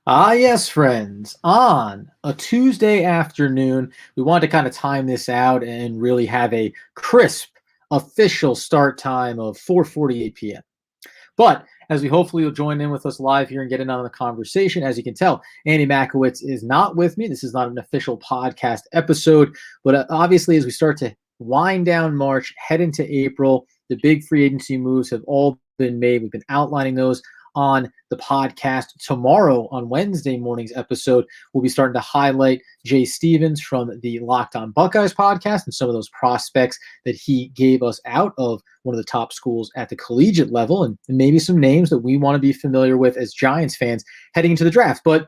Yes, friends. On a Tuesday afternoon, we want to kind of time this out and really have a crisp official start time of 4:48 p.m. But as we hopefully will join in with us live here and get in on the conversation, as you can tell, Andy Makowitz is not with me. This is not an official podcast episode, but obviously, as we start to wind down March, head into April, the big free agency moves have all been made. We've been outlining those on the podcast. Tomorrow, on Wednesday morning's episode, we'll be starting to highlight Jay Stevens from the Locked On Buckeyes podcast and some of those prospects that he gave us out of one of the top schools at the collegiate level, and maybe some names that we want to be familiar with as Giants fans heading into the draft. But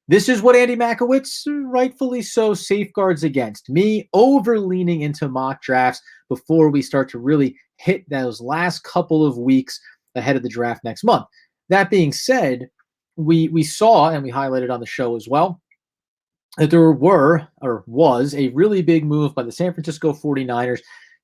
this is what Andy Makowitz, rightfully so, safeguards against. Me over-leaning into mock drafts before we start to really hit those last couple of weeks ahead of the draft next month. That being said, we saw, and we highlighted on the show as well, that there was a really big move by the San Francisco 49ers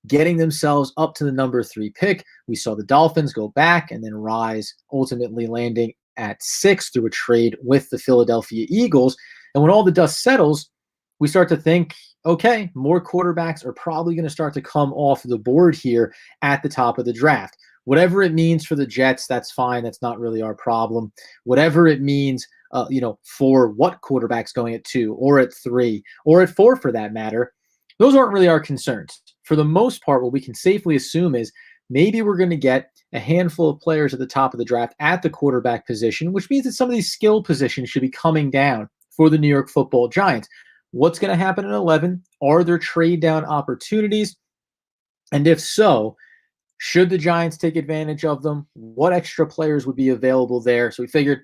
getting themselves up to the number 3 pick. We saw the Dolphins go back and then rise, ultimately landing at 6 through a trade with the Philadelphia Eagles. And when all the dust settles, we start to think, okay, more quarterbacks are probably going to start to come off the board here at the top of the draft. Whatever it means for the Jets, that's fine. That's not really our problem. Whatever it means, for what quarterback's going at 2 or at 3 or at 4 for that matter, those aren't really our concerns. For the most part, what we can safely assume is maybe we're going to get a handful of players at the top of the draft at the quarterback position, which means that some of these skill positions should be coming down for the New York Football Giants. What's going to happen at 11? Are there trade down opportunities? And if so, should the Giants take advantage of them? What extra players would be available there? So we figured,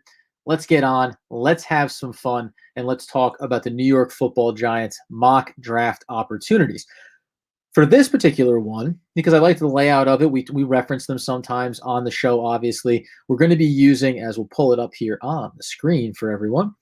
let's get on, let's have some fun, and let's talk about the New York Football Giants mock draft opportunities. For this particular one, because I like the layout of it, we reference them sometimes on the show, obviously. We're going to be using, as we'll pull it up here on the screen for everyone,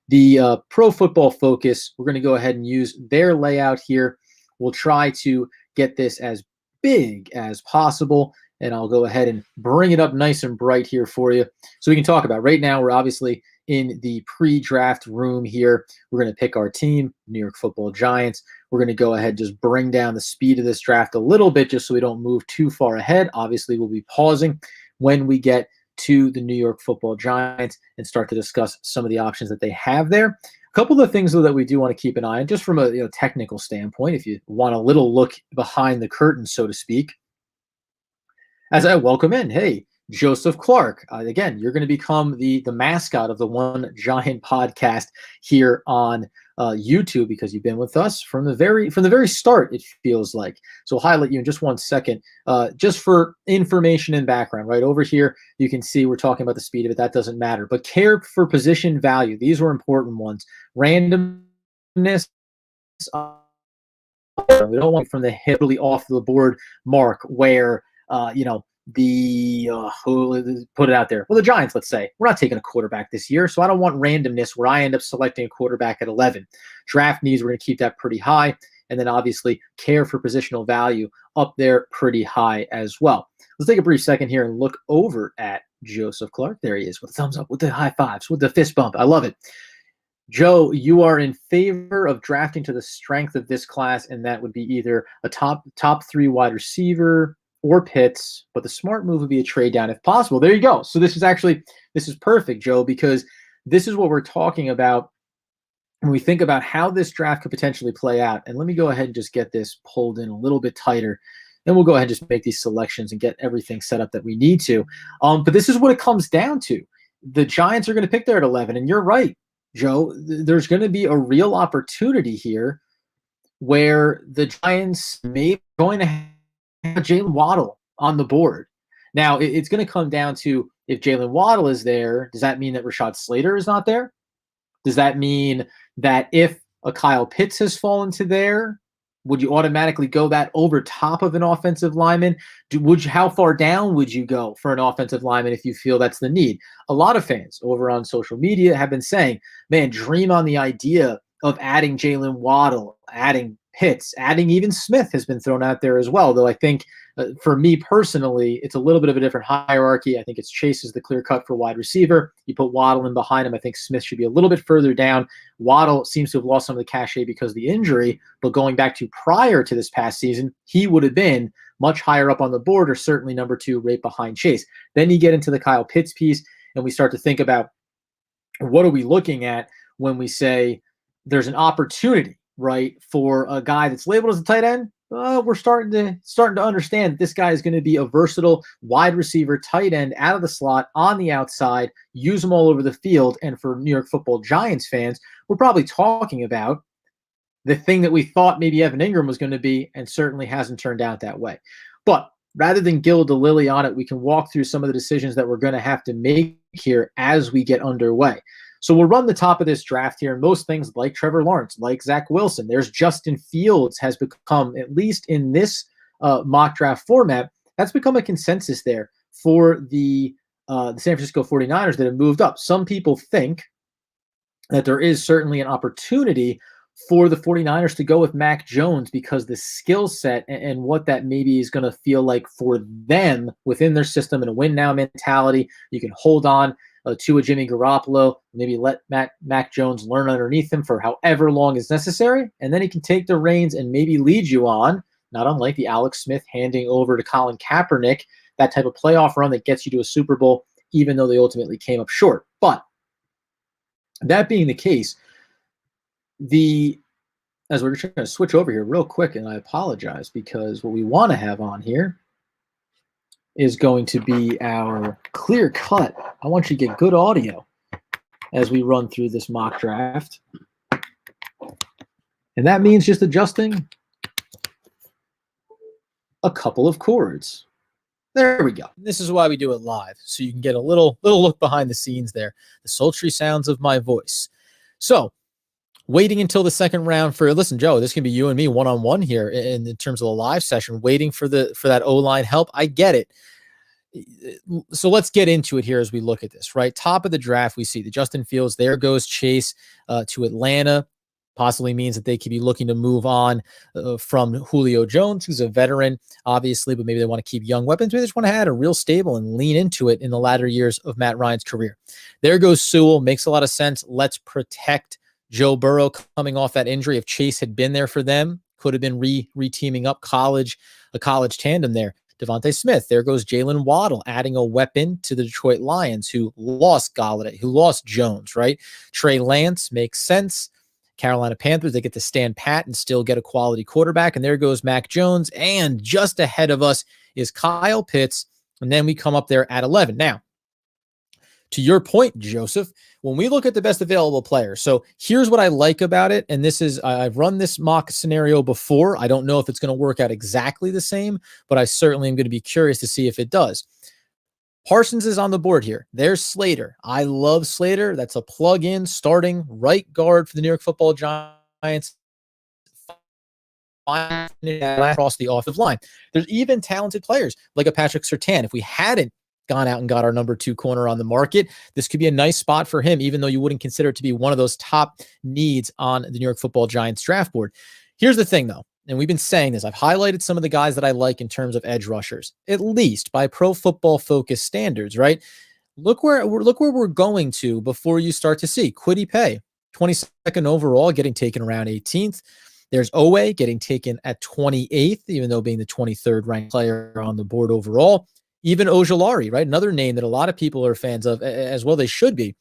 the Pro Football Focus. We're going to go ahead and use their layout here. We'll try to get this as big as possible, and I'll go ahead and bring it up nice and bright here for you so we can talk about it. Right now, we're obviously in the pre-draft room here. We're going to pick our team, New York Football Giants. We're going to go ahead and just bring down the speed of this draft a little bit just so we don't move too far ahead. Obviously, we'll be pausing when we get to the New York Football Giants and start to discuss some of the options that they have there. A couple of things, though, that we do want to keep an eye on, just from a technical standpoint, if you want a little look behind the curtain, so to speak, as I welcome in, hey, Joseph Clark. Again, you're going to become the mascot of the One Giant podcast here on YouTube because you've been with us from the very start, it feels like. So I'll highlight you in just one second, just for information and background. Right over here, you can see we're talking about the speed of it. That doesn't matter. But care for position value. These were important ones. Randomness. We don't want from the hip, really off the board mark where, put it out there. Well, the Giants, let's say, we're not taking a quarterback this year, so I don't want randomness where I end up selecting a quarterback at 11. Draft needs, we're going to keep that pretty high, and then obviously care for positional value up there pretty high as well. Let's take a brief second here and look over at Joseph Clark. There he is with the thumbs up, with the high fives, with the fist bump. I love it. Joe, you are in favor of drafting to the strength of this class, and that would be either a top 3 wide receiver or Pitts, but the smart move would be a trade down if possible. There you go. So this is perfect, Joe, because this is what we're talking about when we think about how this draft could potentially play out. And let me go ahead and just get this pulled in a little bit tighter. Then we'll go ahead and just make these selections and get everything set up that we need to. But this is what it comes down to. The Giants are going to pick there at 11, and you're right, Joe. There's going to be a real opportunity here where the Giants may be going to have Jalen Waddle on the board. Now, it's going to come down to, if Jalen Waddle is there, does that mean that Rashad Slater is not there? Does that mean that if a Kyle Pitts has fallen to there, would you automatically go that over top of an offensive lineman? How far down would you go for an offensive lineman if you feel that's the need? A lot of fans over on social media have been saying, man, dream on the idea of adding Jalen Waddle, adding Pitts, adding even Smith has been thrown out there as well, though I think For me personally, it's a little bit of a different hierarchy. I think it's Chase is the clear cut for wide receiver. You put Waddle in behind him. I think Smith should be a little bit further down. Waddle seems to have lost some of the cachet because of the injury, but going back to prior to this past season, he would have been much higher up on the board, or certainly number 2 right behind Chase. Then you get into the Kyle Pitts piece, and we start to think about what are we looking at when we say there's an opportunity, right, for a guy that's labeled as a tight end. We're starting to understand that this guy is going to be a versatile wide receiver, tight end, out of the slot, on the outside, use him all over the field. And for New York Football Giants fans, we're probably talking about the thing that we thought maybe Evan Ingram was going to be, and certainly hasn't turned out that way. But rather than gild the lily on it, we can walk through some of the decisions that we're going to have to make here as we get underway. So we'll run the top of this draft here. Most things like Trevor Lawrence, like Zach Wilson. There's Justin Fields has become, at least in this mock draft format, that's become a consensus there for the San Francisco 49ers that have moved up. Some people think that there is certainly an opportunity for the 49ers to go with Mac Jones because the skill set and what that maybe is going to feel like for them within their system and a win now mentality. You can hold on to a Jimmy Garoppolo, maybe let Mac Jones learn underneath him for however long is necessary, and then he can take the reins and maybe lead you on, not unlike the Alex Smith handing over to Colin Kaepernick, that type of playoff run that gets you to a Super Bowl, even though they ultimately came up short. But that being the case, as we're just going to switch over here real quick, and I apologize because what we want to have on here is going to be our clear cut. I want you to get good audio as we run through this mock draft. And that means just adjusting a couple of chords. There we go. This is why we do it live, so you can get a little look behind the scenes there, the sultry sounds of my voice. So, waiting until the second round for, listen, Joe, this can be you and me one-on-one here in terms of the live session, waiting for that O-line help. I get it. So let's get into it here as we look at this, right? Top of the draft, we see the Justin Fields. There goes Chase to Atlanta. Possibly means that they could be looking to move on from Julio Jones, who's a veteran, obviously, but maybe they want to keep young weapons. Maybe they just want to add a real stable and lean into it in the latter years of Matt Ryan's career. There goes Sewell. Makes a lot of sense. Let's protect Joe Burrow coming off that injury. If Chase had been there for them, could have been re-teaming up a college tandem there. Devontae Smith. There goes Jalen Waddle, adding a weapon to the Detroit Lions, who lost Golladay, who lost Jones, right? Trey Lance makes sense. Carolina Panthers, they get to stand pat and still get a quality quarterback. And there goes Mac Jones. And just ahead of us is Kyle Pitts. And then we come up there at 11. Now, to your point, Joseph, when we look at the best available players, so here's what I like about it. And this is, I've run this mock scenario before. I don't know if it's going to work out exactly the same, but I certainly am going to be curious to see if it does. Parsons is on the board here. There's Slater. I love Slater. That's a plug-in starting right guard for the New York Football Giants. Across the offensive line. There's even talented players like a Patrick Surtain. If we hadn't gone out and got our number 2 corner on the market, this could be a nice spot for him, even though you wouldn't consider it to be one of those top needs on the New York Football Giants draft board. Here's the thing, though, and we've been saying this. I've highlighted some of the guys that I like in terms of edge rushers, at least by Pro Football Focus standards, right? Look where we're going to before you start to see Kwity Paye, 22nd overall, getting taken around 18th. There's Owe getting taken at 28th, even though being the 23rd ranked player on the board overall. Even Ojulari, right? Another name that a lot of people are fans of, as well they should be.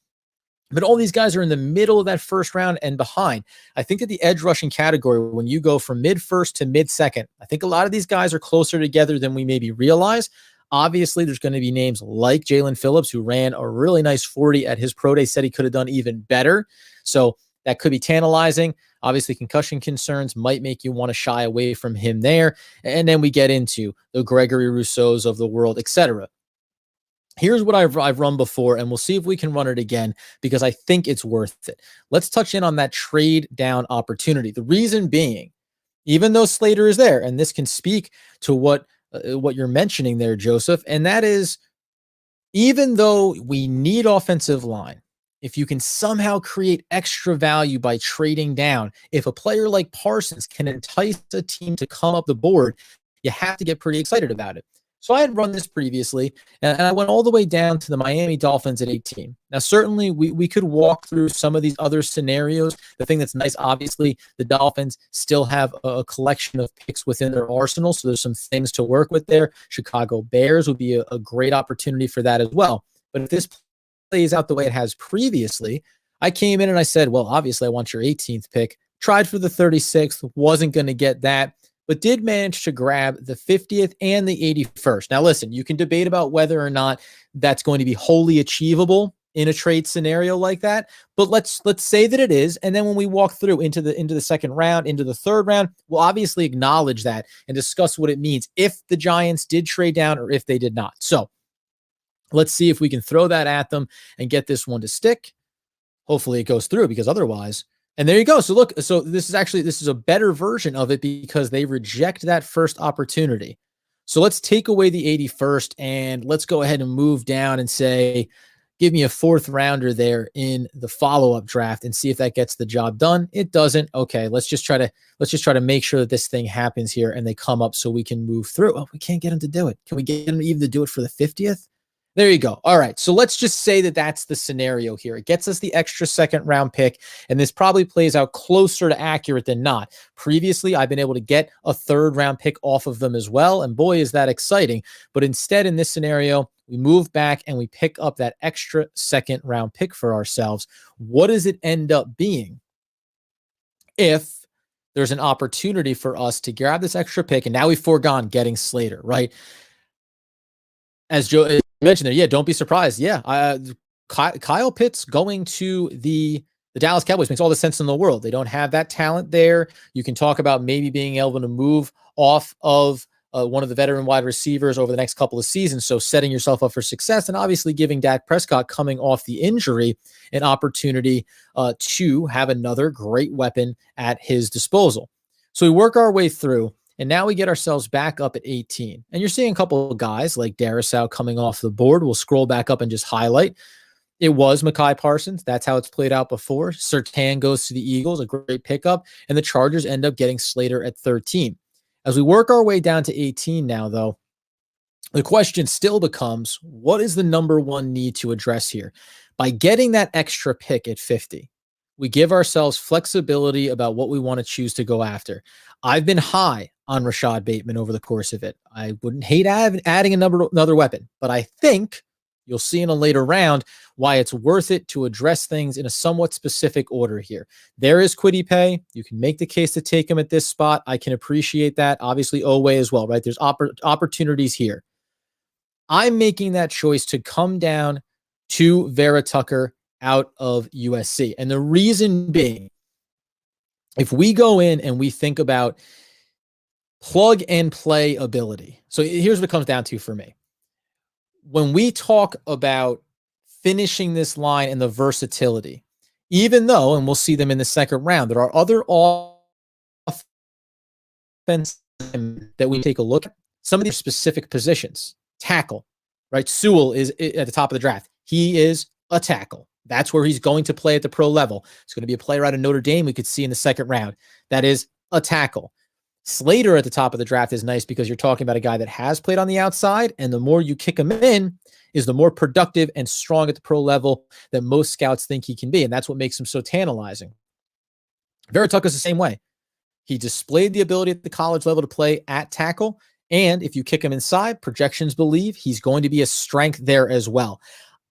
But all these guys are in the middle of that first round and behind. I think that the edge rushing category, when you go from mid-first to mid-second, I think a lot of these guys are closer together than we maybe realize. Obviously, there's going to be names like Jalen Phillips, who ran a really nice 40 at his pro day, said he could have done even better. So that could be tantalizing. Obviously, concussion concerns might make you want to shy away from him there. And then we get into the Gregory Rousseaus of the world, etc. Here's what I've run before, and we'll see if we can run it again because I think it's worth it. Let's touch in on that trade down opportunity. The reason being, even though Slater is there, and this can speak to what you're mentioning there, Joseph, and that is, even though we need offensive line, if you can somehow create extra value by trading down, if a player like Parsons can entice a team to come up the board, you have to get pretty excited about it. So I had run this previously, and I went all the way down to the Miami Dolphins at 18. Now, certainly we could walk through some of these other scenarios. The thing that's nice, obviously, the Dolphins still have a collection of picks within their arsenal, so there's some things to work with there. Chicago Bears would be a great opportunity for that as well. But if this plays out the way it has previously, I came in and I said, well, obviously I want your 18th pick. Tried for the 36th, wasn't going to get that, but did manage to grab the 50th and the 81st. Now, listen, you can debate about whether or not that's going to be wholly achievable in a trade scenario like that, but let's say that it is. And then when we walk through into the second round, into the third round, we'll obviously acknowledge that and discuss what it means if the Giants did trade down or if they did not. So let's see if we can throw that at them and get this one to stick. Hopefully it goes through, because otherwise. And there you go. So look, so this is a better version of it because they reject that first opportunity. So let's take away the 81st and let's go ahead and move down and say, give me a 4th rounder there in the follow-up draft and see if that gets the job done. It doesn't. Okay, let's just try to make sure that this thing happens here and they come up so we can move through. Oh, we can't get them to do it. Can we get them even to do it for the 50th? There you go. All right. So let's just say that that's the scenario here. It gets us the extra 2nd round pick, and this probably plays out closer to accurate than not. Previously, I've been able to get a 3rd round pick off of them as well, and boy, is that exciting. But instead, in this scenario, we move back and we pick up that extra 2nd round pick for ourselves. What does it end up being if there's an opportunity for us to grab this extra pick, and now we've foregone getting Slater, right? As Joe mentioned there, yeah, don't be surprised. Yeah, Kyle Pitts going to the Dallas Cowboys makes all the sense in the world. They don't have that talent there. You can talk about maybe being able to move off of one of the veteran wide receivers over the next couple of seasons, so setting yourself up for success, and obviously giving Dak Prescott, coming off the injury, an opportunity to have another great weapon at his disposal. So we work our way through. And now we get ourselves back up at 18. And you're seeing a couple of guys like Darrisaw coming off the board. We'll scroll back up and just highlight. It was Micah Parsons. That's how it's played out before. Surtain goes to the Eagles, a great pickup. And the Chargers end up getting Slater at 13. As we work our way down to 18 now, though, the question still becomes, what is the number one need to address here? By getting that extra pick at 50, we give ourselves flexibility about what we want to choose to go after. I've been high on Rashad Bateman over the course of it. I wouldn't hate adding another weapon, but I think you'll see in a later round why it's worth it to address things in a somewhat specific order here. There is Kwity Paye. You can make the case to take him at this spot. I can appreciate that. Obviously, Oweh as well, right? There's opportunities here. I'm making that choice to come down to Vera-Tucker out of USC. And the reason being, if we go in and we think about plug and play ability. So here's what it comes down to for me. When we talk about finishing this line and the versatility, even though, and we'll see them in the 2nd round, there are other offense that we take a look at. Some of these specific positions, tackle, right? Sewell is at the top of the draft. He is a tackle. That's where he's going to play at the pro level. It's going to be a player out of Notre Dame we could see in the 2nd round. That is a tackle. Slater at the top of the draft is nice because you're talking about a guy that has played on the outside, and the more you kick him in is the more productive and strong at the pro level that most scouts think he can be, and that's what makes him so tantalizing. Vera-Tucker's the same way. He displayed the ability at the college level to play at tackle, and if you kick him inside, projections believe he's going to be a strength there as well.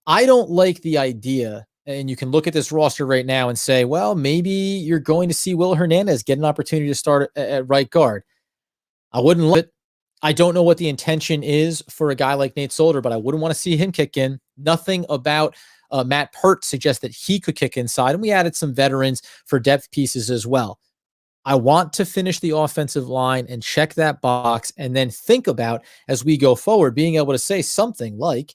I don't like the idea, and you can look at this roster right now and say, well, maybe you're going to see Will Hernandez get an opportunity to start at right guard. I wouldn't love it. I don't know what the intention is for a guy like Nate Solder, but I wouldn't want to see him kick in. Nothing about Matt Pert suggests that he could kick inside, and we added some veterans for depth pieces as well. I want to finish the offensive line and check that box and then think about, as we go forward, being able to say something like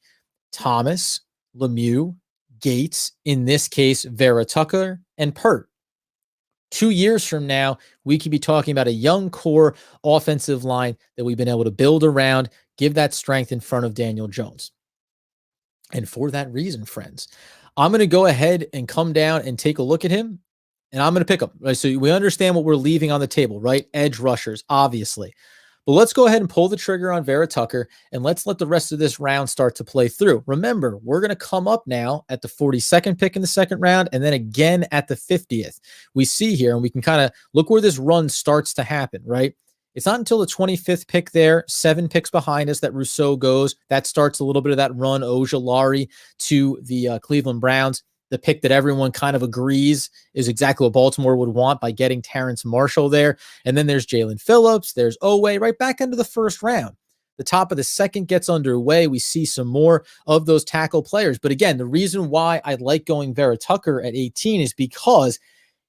Thomas, Lemieux, Gates, in this case, Vera-Tucker, and Pert. 2 years from now, we could be talking about a young core offensive line that we've been able to build around, give that strength in front of Daniel Jones. And for that reason, friends, I'm going to go ahead and come down and take a look at him, and I'm going to pick him. Right? So we understand what we're leaving on the table, right? Edge rushers, obviously. But let's go ahead and pull the trigger on Vera-Tucker, and let's let the rest of this round start to play through. Remember, we're going to come up now at the 42nd pick in the second round, and then again at the 50th. We see here, and we can kind of look where this run starts to happen, right? It's not until the 25th pick there, 7 picks behind us, that Rousseau goes. That starts a little bit of that run, Ojulari to the Cleveland Browns. The pick that everyone kind of agrees is exactly what Baltimore would want by getting Terrence Marshall there. And then there's Jalen Phillips. There's Owe right back into the first round. The top of the second gets underway. We see some more of those tackle players. But again, the reason why I like going Vera-Tucker at 18 is because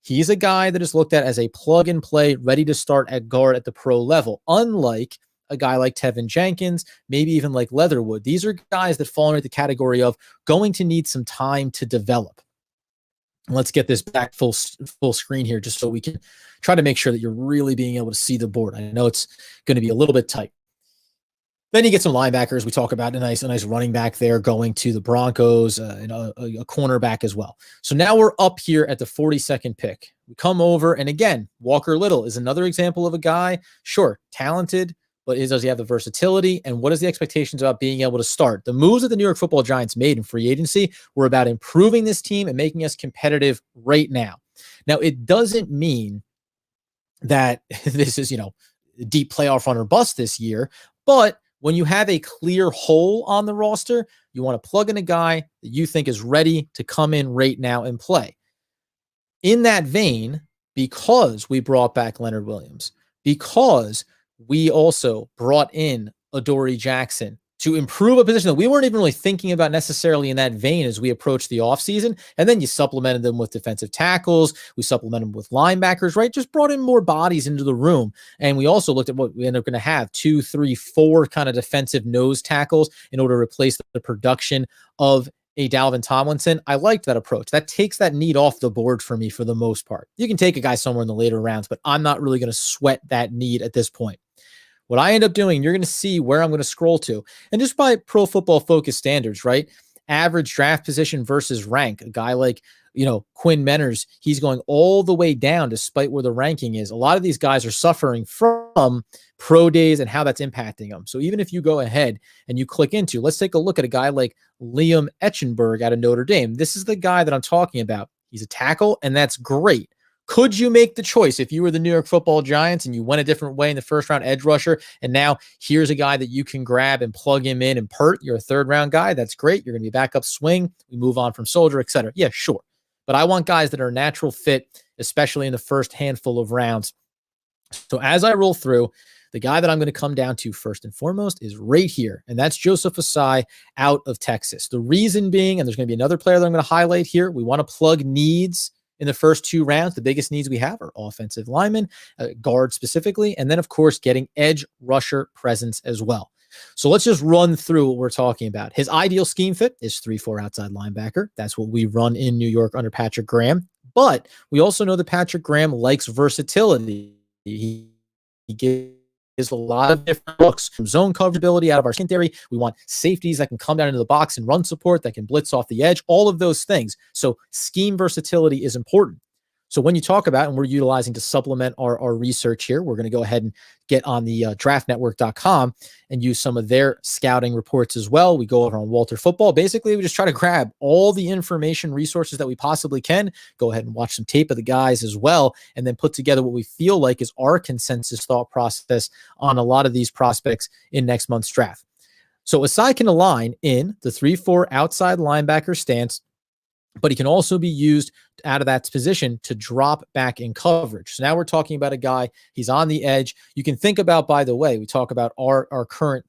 he's a guy that is looked at as a plug and play, ready to start at guard at the pro level. Unlike a guy like Tevin Jenkins, maybe even like Leatherwood. These are guys that fall into the category of going to need some time to develop. Let's get this back full screen here just so we can try to make sure that you're really being able to see the board. I know it's going to be a little bit tight. Then you get some linebackers. We talk about a nice running back there going to the Broncos, and a cornerback as well. So now we're up here at the 42nd pick. We come over, and again, Walker Little is another example of a guy, sure, talented, but does he have the versatility, and what is the expectations about being able to start? The moves that the New York Football Giants made in free agency were about improving this team and making us competitive right now. Now, it doesn't mean that this is, deep playoff run or bust this year, but when you have a clear hole on the roster, you want to plug in a guy that you think is ready to come in right now and play. In that vein, because we brought back Leonard Williams, because we also brought in a Dory Jackson to improve a position that we weren't even really thinking about necessarily in that vein as we approached the offseason. And then you supplemented them with defensive tackles. We supplemented them with linebackers, right? Just brought in more bodies into the room. And we also looked at what we ended up going to have 2, 3, 4 kind of defensive nose tackles in order to replace the production of a Dalvin Tomlinson. I liked that approach. That takes that need off the board for me for the most part. You can take a guy somewhere in the later rounds, but I'm not really going to sweat that need at this point. What I end up doing, you're going to see where I'm going to scroll to. And just by Pro Football Focus standards, right? Average draft position versus rank. A guy like, Quinn Menners, he's going all the way down despite where the ranking is. A lot of these guys are suffering from pro days and how that's impacting them. So even if you go ahead and you click into, let's take a look at a guy like Liam Etchenberg out of Notre Dame. This is the guy that I'm talking about. He's a tackle, and that's great. Could you make the choice if you were the New York Football Giants and you went a different way in the first round, edge rusher, and now here's a guy that you can grab and plug him in and you're a third round guy? That's great. You're going to be backup swing. We move on from Soldier, etc. Yeah, sure. But I want guys that are a natural fit, especially in the first handful of rounds. So as I roll through, the guy that I'm going to come down to first and foremost is right here, and that's Joseph Ossai out of Texas. The reason being, and there's going to be another player that I'm going to highlight here, we want to plug needs in the first 2 rounds. The biggest needs we have are offensive linemen, guard specifically, and then, of course, getting edge rusher presence as well. So let's just run through what we're talking about. His ideal scheme fit is 3-4 outside linebacker. That's what we run in New York under Patrick Graham. But we also know that Patrick Graham likes versatility. He gives a lot of different looks from zone coverage ability out of our secondary. We want safeties that can come down into the box and run support, that can blitz off the edge, all of those things. So scheme versatility is important. So when you talk about, and we're utilizing to supplement our research here, we're going to go ahead and get on the draftnetwork.com and use some of their scouting reports as well. We go over on Walter Football. Basically, we just try to grab all the information resources that we possibly can, go ahead and watch some tape of the guys as well, and then put together what we feel like is our consensus thought process on a lot of these prospects in next month's draft. So Ossai can align in the 3-4 outside linebacker stance, but he can also be used out of that position to drop back in coverage. So now we're talking about a guy, he's on the edge. You can think about, by the way, we talk about our current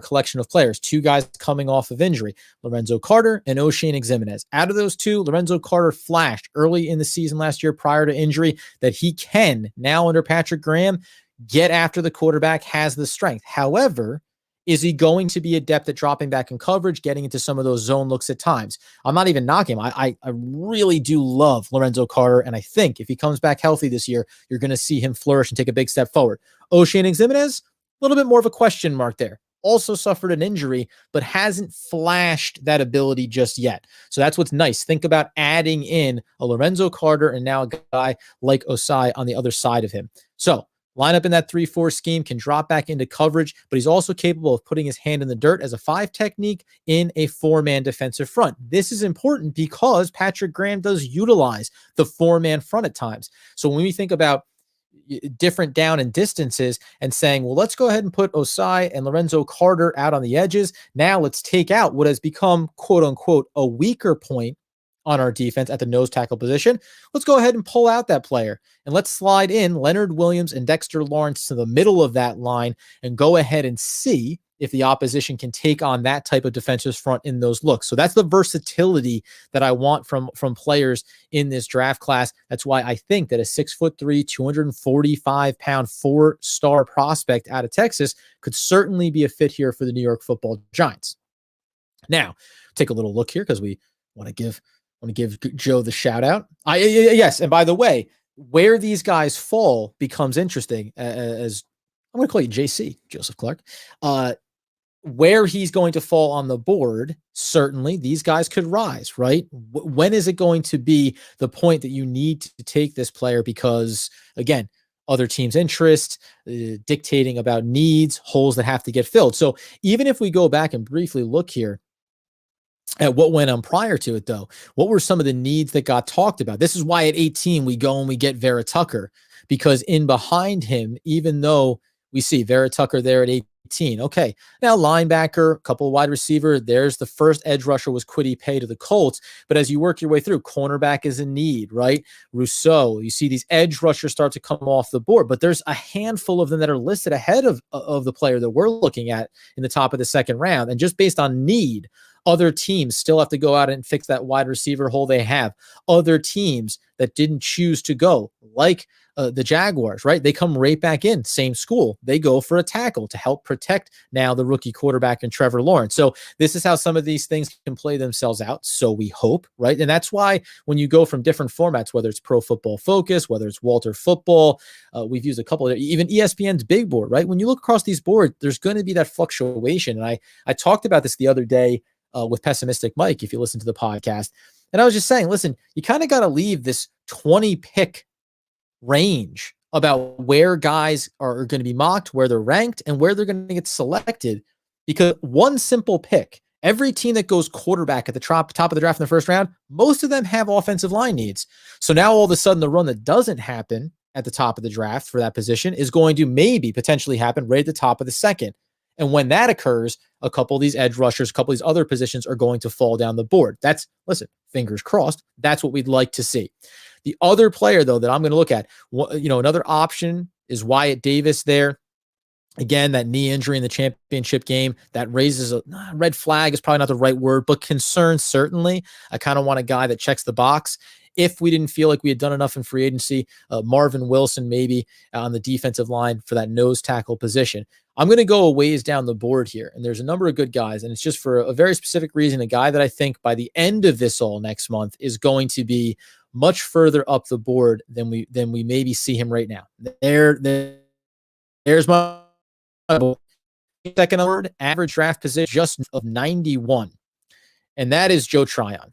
collection of players, 2 guys coming off of injury, Lorenzo Carter and Oshane Ximines. Out of those 2, Lorenzo Carter flashed early in the season last year prior to injury that he can now under Patrick Graham get after the quarterback, has the strength. However, is he going to be adept at dropping back in coverage, getting into some of those zone looks at times? I'm not even knocking him. I really do love Lorenzo Carter, and I think if he comes back healthy this year, you're going to see him flourish and take a big step forward. Oshane Ximines, a little bit more of a question mark there. Also suffered an injury, but hasn't flashed that ability just yet. So that's what's nice. Think about adding in a Lorenzo Carter and now a guy like Ossai on the other side of him. So line up in that 3-4 scheme, can drop back into coverage, but he's also capable of putting his hand in the dirt as a 5 technique in a 4-man defensive front. This is important because Patrick Graham does utilize the 4-man front at times. So when we think about different down and distances and saying, well, let's go ahead and put Osai and Lorenzo Carter out on the edges. Now let's take out what has become, quote unquote, a weaker point on our defense at the nose tackle position. Let's go ahead and pull out that player and let's slide in Leonard Williams and Dexter Lawrence to the middle of that line and go ahead and see if the opposition can take on that type of defensive front in those looks. So that's the versatility that I want from players in this draft class. That's why I think that a 6'3", 245-pound 4-star prospect out of Texas could certainly be a fit here for the New York Football Giants. Now, take a little look here because we want to give Joe the shout out. Yes, and by the way, where these guys fall becomes interesting. As I'm going to call you JC, Joseph Clark. Where he's going to fall on the board, certainly these guys could rise, right? When is it going to be the point that you need to take this player? Because again, other teams' interest, dictating about needs, holes that have to get filled. So even if we go back and briefly look here at what went on prior to it, though, what were some of the needs that got talked about? This is why at 18 we go and we get Vera-Tucker, because in behind him, even though we see Vera-Tucker there at 18, okay, now linebacker, a couple of wide receiver, there's the first edge rusher was Kwity Paye to the Colts, but as you work your way through, cornerback is a need, right? Rousseau, you see these edge rushers start to come off the board, but there's a handful of them that are listed ahead of the player that we're looking at in the top of the second round, and just based on need, other teams still have to go out and fix that wide receiver hole they have. Other teams that didn't choose to go, like the Jaguars, right? They come right back in, same school. They go for a tackle to help protect now the rookie quarterback and Trevor Lawrence. So this is how some of these things can play themselves out. So we hope, right? And that's why when you go from different formats, whether it's Pro Football Focus, whether it's Walter Football, we've used a couple of, even ESPN's big board, right? When you look across these boards, there's going to be that fluctuation. And I talked about this the other day with Pessimistic Mike, if you listen to the podcast. And I was just saying, listen, you kind of got to leave this 20 pick range about where guys are going to be mocked, where they're ranked, and where they're going to get selected. Because one simple pick, every team that goes quarterback at the top of the draft in the first round, most of them have offensive line needs. So now all of a sudden the run that doesn't happen at the top of the draft for that position is going to maybe potentially happen right at the top of the second. And when that occurs, a couple of these edge rushers, a couple of these other positions are going to fall down the board. That's, listen, fingers crossed. That's what we'd like to see. The other player, though, that I'm going to look at, another option is Wyatt Davis there. Again, that knee injury in the championship game, that raises a red flag is probably not the right word, but concern certainly. I kind of want a guy that checks the box. If we didn't feel like we had done enough in free agency, Marvin Wilson maybe on the defensive line for that nose tackle position. I'm going to go a ways down the board here, and there's a number of good guys, and it's just for a very specific reason, a guy that I think by the end of this all next month is going to be much further up the board than we maybe see him right now. There's my second award, average draft position just of 91, and that is Joe Tryon.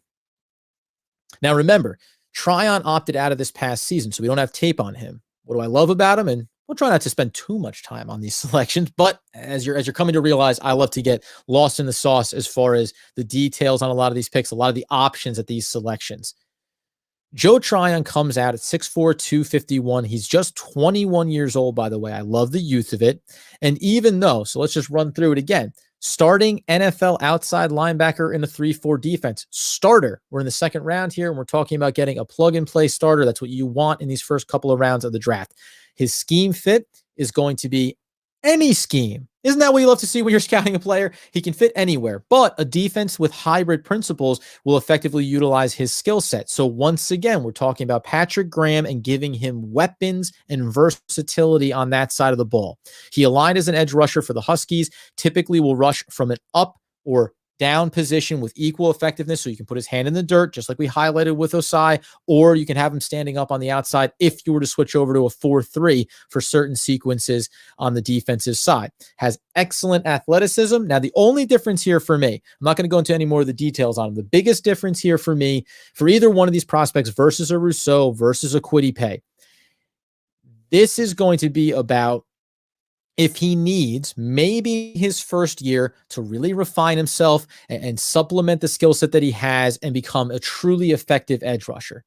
Now, remember, Tryon opted out of this past season, so we don't have tape on him. What do I love about him? And we'll try not to spend too much time on these selections, but as you're coming to realize, I love to get lost in the sauce as far as the details on a lot of these picks, a lot of the options at these selections. Joe Tryon comes out at 6'4", 251. He's just 21 years old, by the way. I love the youth of it. And even though, so let's just run through it again. Starting NFL outside linebacker in a 3-4 defense. Starter. We're in the second round here, and we're talking about getting a plug-and-play starter. That's what you want in these first couple of rounds of the draft. His scheme fit is going to be any scheme. Isn't that what you love to see when you're scouting a player? He can fit anywhere, but a defense with hybrid principles will effectively utilize his skill set. So once again, we're talking about Patrick Graham and giving him weapons and versatility on that side of the ball. He aligned as an edge rusher for the Huskies, typically will rush from an up or down position with equal effectiveness, so you can put his hand in the dirt, just like we highlighted with Osai, or you can have him standing up on the outside if you were to switch over to a 4-3 for certain sequences on the defensive side. Has excellent athleticism. Now, the only difference here for me, I'm not going to go into any more of the details on him. The biggest difference here for me, for either one of these prospects versus a Rousseau versus a Kwity Paye, This is going to be about if he needs maybe his first year to really refine himself and supplement the skill set that he has and become a truly effective edge rusher.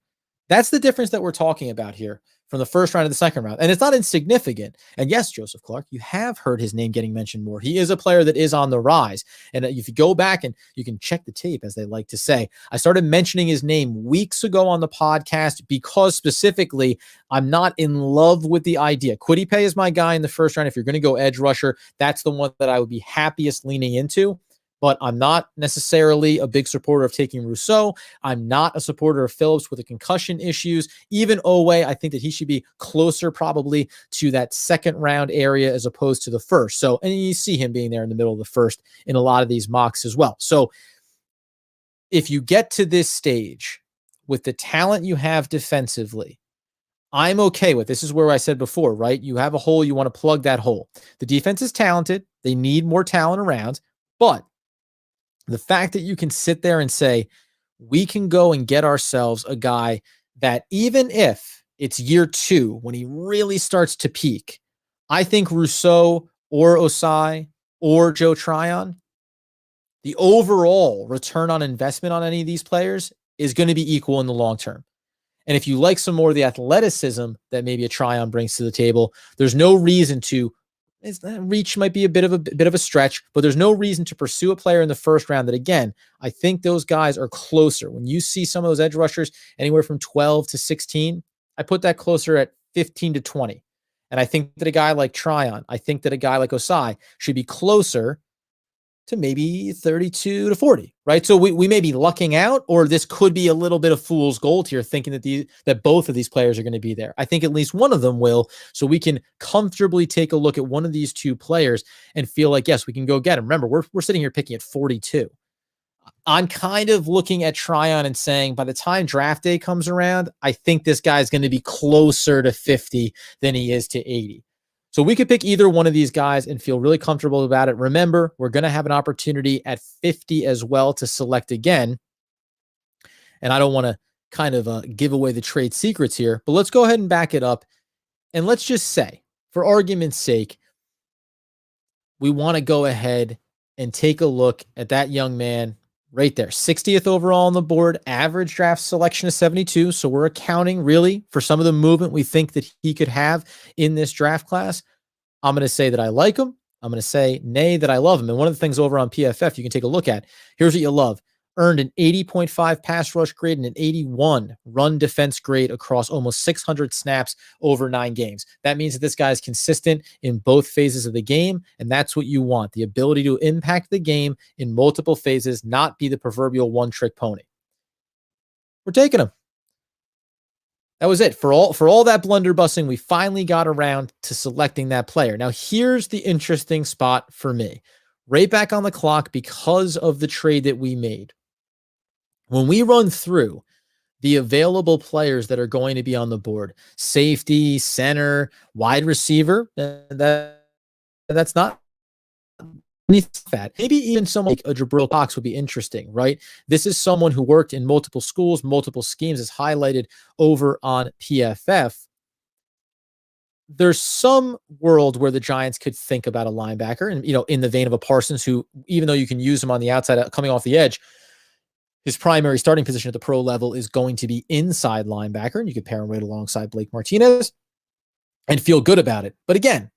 That's the difference that we're talking about here from the first round to the second round. And it's not insignificant. And yes, Joseph Clark, you have heard his name getting mentioned more. He is a player that is on the rise. And if you go back and you can check the tape, as they like to say, I started mentioning his name weeks ago on the podcast because specifically I'm not in love with the idea. Kwity Paye is my guy in the first round. If you're going to go edge rusher, that's the one that I would be happiest leaning into. But I'm not necessarily a big supporter of taking Rousseau. I'm not a supporter of Phillips with the concussion issues. Even Owe, I think that he should be closer probably to that second round area as opposed to the first. So, and you see him being there in the middle of the first in a lot of these mocks as well. So if you get to this stage with the talent you have defensively, I'm okay with this. Is where I said before, right? You have a hole, you want to plug that hole. The defense is talented. They need more talent around, but the fact that you can sit there and say, we can go and get ourselves a guy that even if it's year 2, when he really starts to peak, I think Rousseau or Osai or Joe Tryon, the overall return on investment on any of these players is going to be equal in the long term. And if you like some more of the athleticism that maybe a Tryon brings to the table, there's no reason to reach might be a bit of a stretch, but there's no reason to pursue a player in the first round that, again, I think those guys are closer. When you see some of those edge rushers anywhere from 12 to 16, I put that closer at 15 to 20. And I think that a guy like Tryon, I think that a guy like Osai should be closer to maybe 32 to 40, right? So we may be lucking out, or this could be a little bit of fool's gold here, thinking that both of these players are going to be there. I think at least one of them will, so we can comfortably take a look at one of these two players and feel like, yes, we can go get him. Remember, we're sitting here picking at 42. I'm kind of looking at Tryon and saying, by the time draft day comes around, I think this guy's going to be closer to 50 than he is to 80. So we could pick either one of these guys and feel really comfortable about it. Remember, we're going to have an opportunity at 50 as well to select again. And I don't want to kind of give away the trade secrets here, but let's go ahead and back it up. And let's just say, for argument's sake, we want to go ahead and take a look at that young man right there. 60th overall on the board, average draft selection of 72. So we're accounting really for some of the movement we think that he could have in this draft class. I'm going to say that I like him. I'm going to say nay, that I love him. And one of the things over on PFF you can take a look at, here's what you love. Earned an 80.5 pass rush grade and an 81 run defense grade across almost 600 snaps over 9 games. That means that this guy is consistent in both phases of the game, and that's what you want, the ability to impact the game in multiple phases, not be the proverbial one-trick pony. We're taking him. That was it. For all that blunderbussing, we finally got around to selecting that player. Now, here's the interesting spot for me. Right back on the clock because of the trade that we made. When we run through the available players that are going to be on the board, safety, center, wide receiver, that's not that. Maybe even someone like a Jabril Cox would be interesting, right? This is someone who worked in multiple schools, multiple schemes, is highlighted over on PFF. There's some world where the Giants could think about a linebacker, and in the vein of a Parsons, who, even though you can use him on the outside coming off the edge, his primary starting position at the pro level is going to be inside linebacker, and you could pair him right alongside Blake Martinez and feel good about it. But again,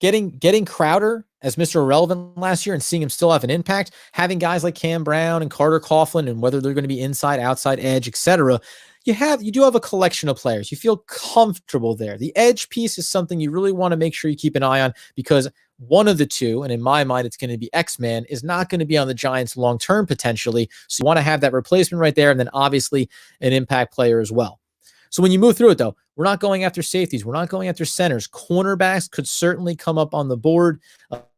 getting Crowder as Mr. Irrelevant last year and seeing him still have an impact, having guys like Cam Brown and Carter Coughlin, and whether they're going to be inside, outside, edge, etc., you do have a collection of players. You feel comfortable there. The edge piece is something you really want to make sure you keep an eye on, because one of the two, and in my mind, it's going to be X-Man, is not going to be on the Giants long-term potentially. So you want to have that replacement right there, and then obviously an impact player as well. So when you move through it, though, we're not going after safeties. We're not going after centers. Cornerbacks could certainly come up on the board.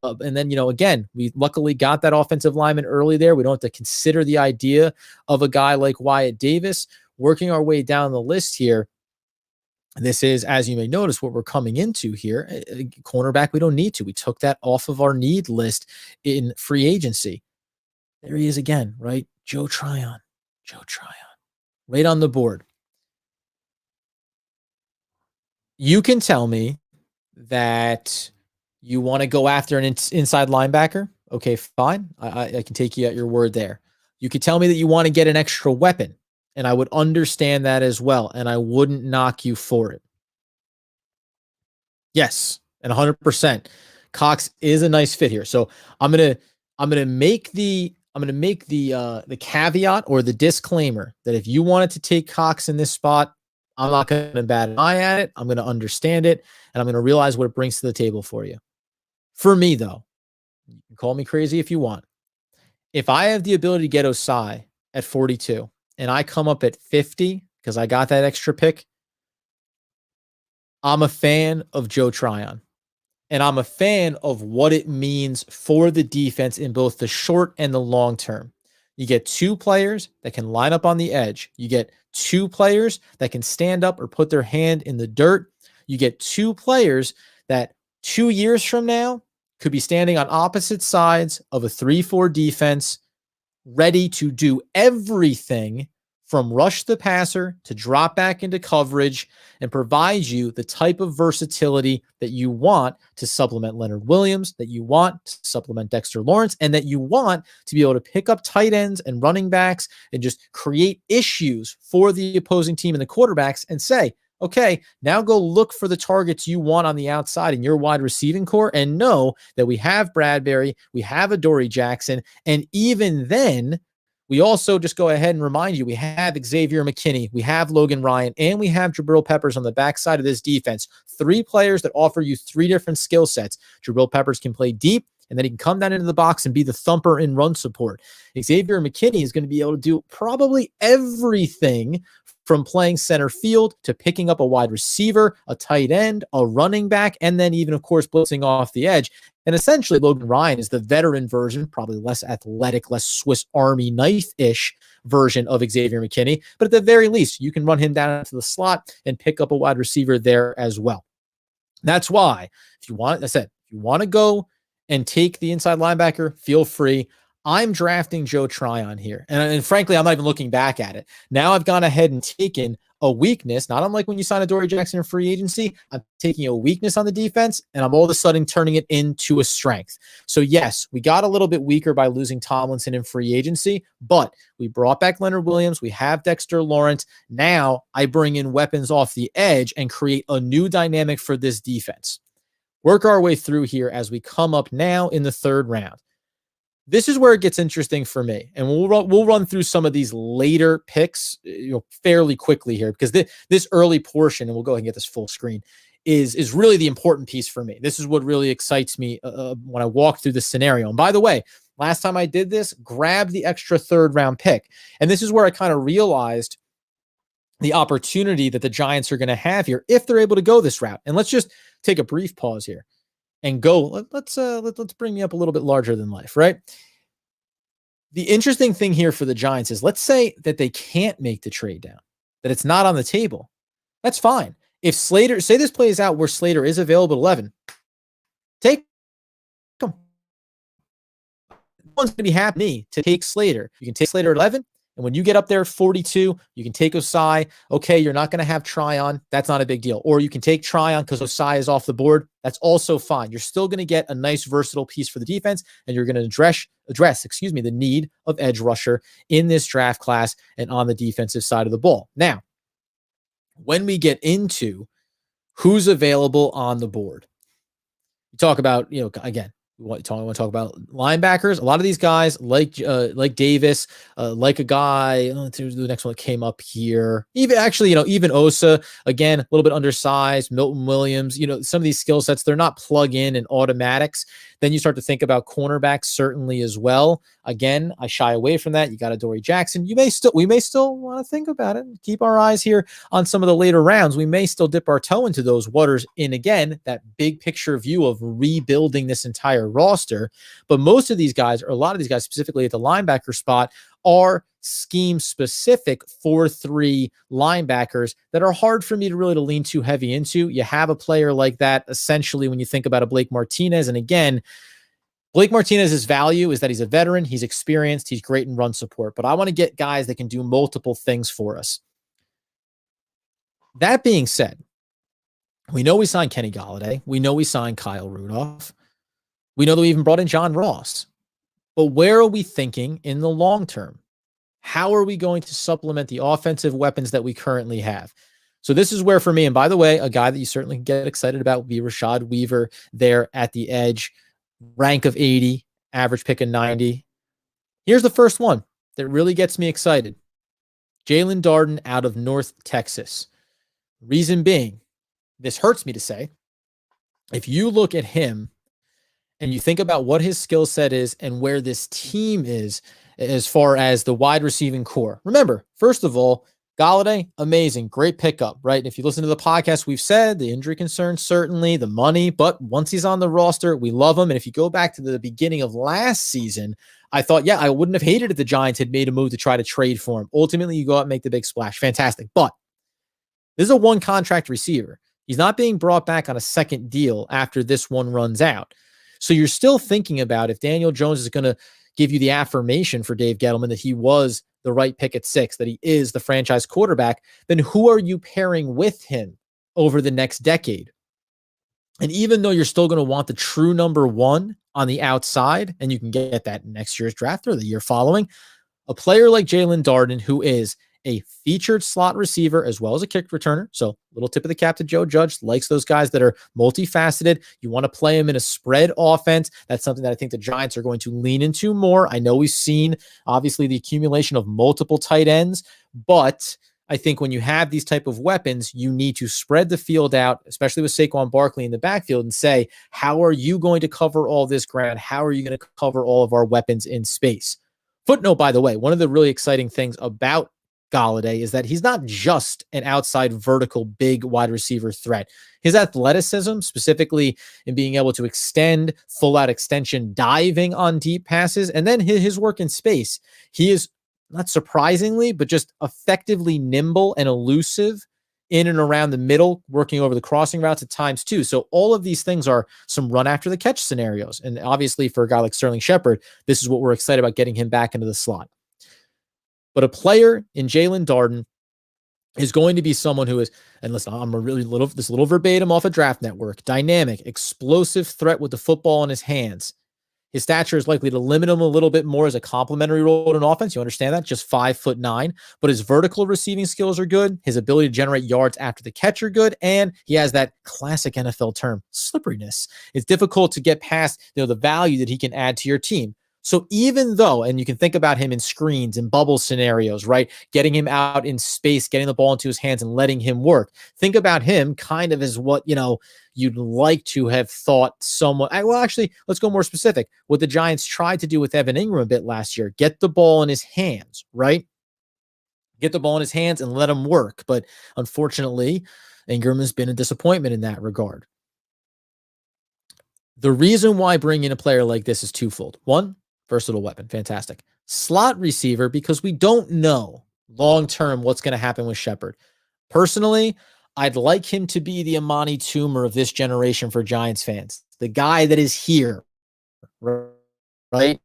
And then, again, we luckily got that offensive lineman early there. We don't have to consider the idea of a guy like Wyatt Davis. Working our way down the list here, this is, as you may notice, what we're coming into here. Cornerback, we don't need to. We took that off of our need list in free agency. There he is again, right? Joe Tryon, right on the board. You can tell me that you want to go after an inside linebacker. Okay, fine. I can take you at your word there. You could tell me that you want to get an extra weapon, and I would understand that as well, and I wouldn't knock you for it. Yes, and 100%. Cox is a nice fit here. So I'm gonna make the caveat or the disclaimer that if you wanted to take Cox in this spot, I'm not going to bat an eye at it. I'm going to understand it, and I'm going to realize what it brings to the table for you. For me, though, you can call me crazy if you want. If I have the ability to get Osai at 42 and I come up at 50 because I got that extra pick, I'm a fan of Joe Tryon. And I'm a fan of what it means for the defense in both the short and the long term. You get two players that can line up on the edge. You get two players that can stand up or put their hand in the dirt. You get two players that 2 years from now could be standing on opposite sides of a 3-4 defense, ready to do everything from rush the passer to drop back into coverage and provide you the type of versatility that you want to supplement Leonard Williams, that you want to supplement Dexter Lawrence, and that you want to be able to pick up tight ends and running backs and just create issues for the opposing team and the quarterbacks and say, okay, now go look for the targets you want on the outside in your wide receiving core and know that we have Bradbury, we have a Dory Jackson, and even then, we also just go ahead and remind you, we have Xavier McKinney, we have Logan Ryan, and we have Jabril Peppers on the backside of this defense. 3 players that offer you 3 different skill sets. Jabril Peppers can play deep, and then he can come down into the box and be the thumper in run support. Xavier McKinney is going to be able to do probably everything from playing center field to picking up a wide receiver, a tight end, a running back, and then even, of course, blitzing off the edge. And essentially, Logan Ryan is the veteran version, probably less athletic, less Swiss Army knife-ish version of Xavier McKinney. But at the very least, you can run him down into the slot and pick up a wide receiver there as well. That's why, if you want, I said, if you want to go and take the inside linebacker, feel free. I'm drafting Joe Tryon here. And frankly, I'm not even looking back at it. Now I've gone ahead and taken a weakness, not unlike when you sign a Dory Jackson in free agency. I'm taking a weakness on the defense, and I'm all of a sudden turning it into a strength. So yes, we got a little bit weaker by losing Tomlinson in free agency, but we brought back Leonard Williams. We have Dexter Lawrence. Now I bring in weapons off the edge and create a new dynamic for this defense. Work our way through here as we come up now in the 3rd round. This is where it gets interesting for me, and we'll run through some of these later picks, fairly quickly here because this early portion, and we'll go ahead and get this full screen, is really the important piece for me. This is what really excites me when I walk through the scenario. And by the way, last time I did this, grab the extra 3rd round pick, and this is where I kind of realized the opportunity that the Giants are going to have here if they're able to go this route. And let's just take a brief pause here and go. Let's bring me up a little bit larger than life, right? The interesting thing here for the Giants is, let's say that they can't make the trade down, that it's not on the table. That's fine. If Slater, say this plays out where Slater is available at 11, take him. No one's going to be happy to take Slater. You can take Slater at 11. And when you get up there at 42, you can take Osai. Okay, you're not going to have Tryon. That's not a big deal. Or you can take Tryon because Osai is off the board. That's also fine. You're still going to get a nice versatile piece for the defense, and you're going to address the need of edge rusher in this draft class and on the defensive side of the ball. Now, when we get into who's available on the board, you talk about, again, we want to talk about linebackers. A lot of these guys, like Davis, like a guy. The next one that came up here. Even Osa, again, a little bit undersized. Milton Williams. Some of these skill sets, they're not plug-in and automatics. Then you start to think about cornerbacks certainly as well. Again, I shy away from that. You got a Dory Jackson. We may still want to think about it. Keep our eyes here on some of the later rounds. We may still dip our toe into those waters in, again, that big picture view of rebuilding this entire roster. But most of these guys, or a lot of these guys specifically at the linebacker spot, are scheme specific 4-3 linebackers that are hard for me to lean too heavy into. You have a player like that essentially when you think about a Blake Martinez. And again, Blake Martinez's value is that he's a veteran, he's experienced, he's great in run support, but I want to get guys that can do multiple things for us. That being said, We know we signed Kenny Golladay. We know we signed Kyle Rudolph. We know that we even brought in John Ross. But where are we thinking in the long term? How are we going to supplement the offensive weapons that we currently have? So this is where, for me, and by the way, a guy that you certainly get excited about would be Rashad Weaver there at the edge, rank of 80, average pick of 90. Here's the first one that really gets me excited. Jalen Darden out of North Texas. Reason being, this hurts me to say, if you look at him and you think about what his skill set is and where this team is as far as the wide receiving core. Remember, first of all, Golladay, amazing, great pickup, right? If you listen to the podcast, we've said the injury concerns, certainly the money, but once he's on the roster, we love him. And if you go back to the beginning of last season, I thought, yeah, I wouldn't have hated if the Giants had made a move to try to trade for him. Ultimately, you go out and make the big splash. Fantastic. But this is a one contract receiver. He's not being brought back on a second deal after this one runs out. So you're still thinking about if Daniel Jones is going to give you the affirmation for Dave Gettleman that he was the right pick at 6, that he is the franchise quarterback, then who are you pairing with him over the next decade? And even though you're still going to want the true number 1 on the outside, and you can get that in next year's draft or the year following, a player like Jalen Darden, who is a featured slot receiver as well as a kick returner. So little tip of the cap to Joe Judge, likes those guys that are multifaceted. You want to play him in a spread offense. That's something that I think the Giants are going to lean into more. I know we've seen obviously the accumulation of multiple tight ends, but I think when you have these type of weapons, you need to spread the field out, especially with Saquon Barkley in the backfield, and say, how are you going to cover all this ground? How are you going to cover all of our weapons in space? Footnote, by the way, one of the really exciting things about Golladay is that he's not just an outside vertical big wide receiver threat. His athleticism, specifically in being able to extend, full out extension, diving on deep passes, and then his work in space. He is, not surprisingly, but just effectively nimble and elusive in and around the middle, working over the crossing routes at times too. So all of these things are some run after the catch scenarios. And obviously for a guy like Sterling Shepard, this is what we're excited about, getting him back into the slot. But a player in Jalen Darden is going to be someone who is, and listen, I'm a little verbatim off of Draft Network, dynamic, explosive threat with the football in his hands. His stature is likely to limit him a little bit more as a complementary role in offense. You understand that? Just 5'9", but his vertical receiving skills are good. His ability to generate yards after the catch are good. And he has that classic NFL term, slipperiness. It's difficult to get past, the value that he can add to your team. So even though, and you can think about him in screens and bubble scenarios, right? Getting him out in space, getting the ball into his hands and letting him work. Think about him kind of as what, you'd like to have thought someone, well, actually, let's go more specific. What the Giants tried to do with Evan Ingram a bit last year, get the ball in his hands, right? Get the ball in his hands and let him work. But unfortunately, Ingram has been a disappointment in that regard. The reason why bringing in a player like this is twofold. One, versatile weapon. Fantastic. Slot receiver, because we don't know long-term what's going to happen with Shepard. Personally, I'd like him to be the Amani Toomer of this generation for Giants fans. The guy that is here, right?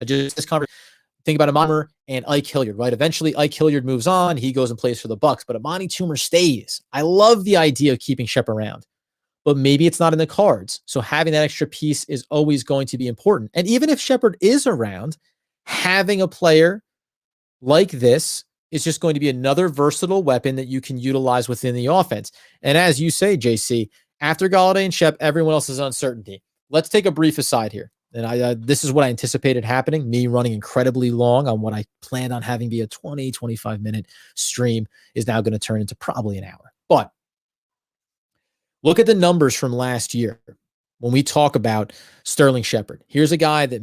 Just this conversation. Think about Amani and Ike Hilliard, right? Eventually, Ike Hilliard moves on. He goes and plays for the Bucs, but Amani Toomer stays. I love the idea of keeping Shep around, but maybe it's not in the cards. So having that extra piece is always going to be important. And even if Shepard is around, having a player like this is just going to be another versatile weapon that you can utilize within the offense. And as you say, JC, after Golladay and Shep, everyone else is uncertainty. Let's take a brief aside here. And this is what I anticipated happening, me running incredibly long on what I planned on having be a 20, 25-minute stream is now going to turn into probably an hour. But look at the numbers from last year when we talk about Sterling Shepard. Here's a guy that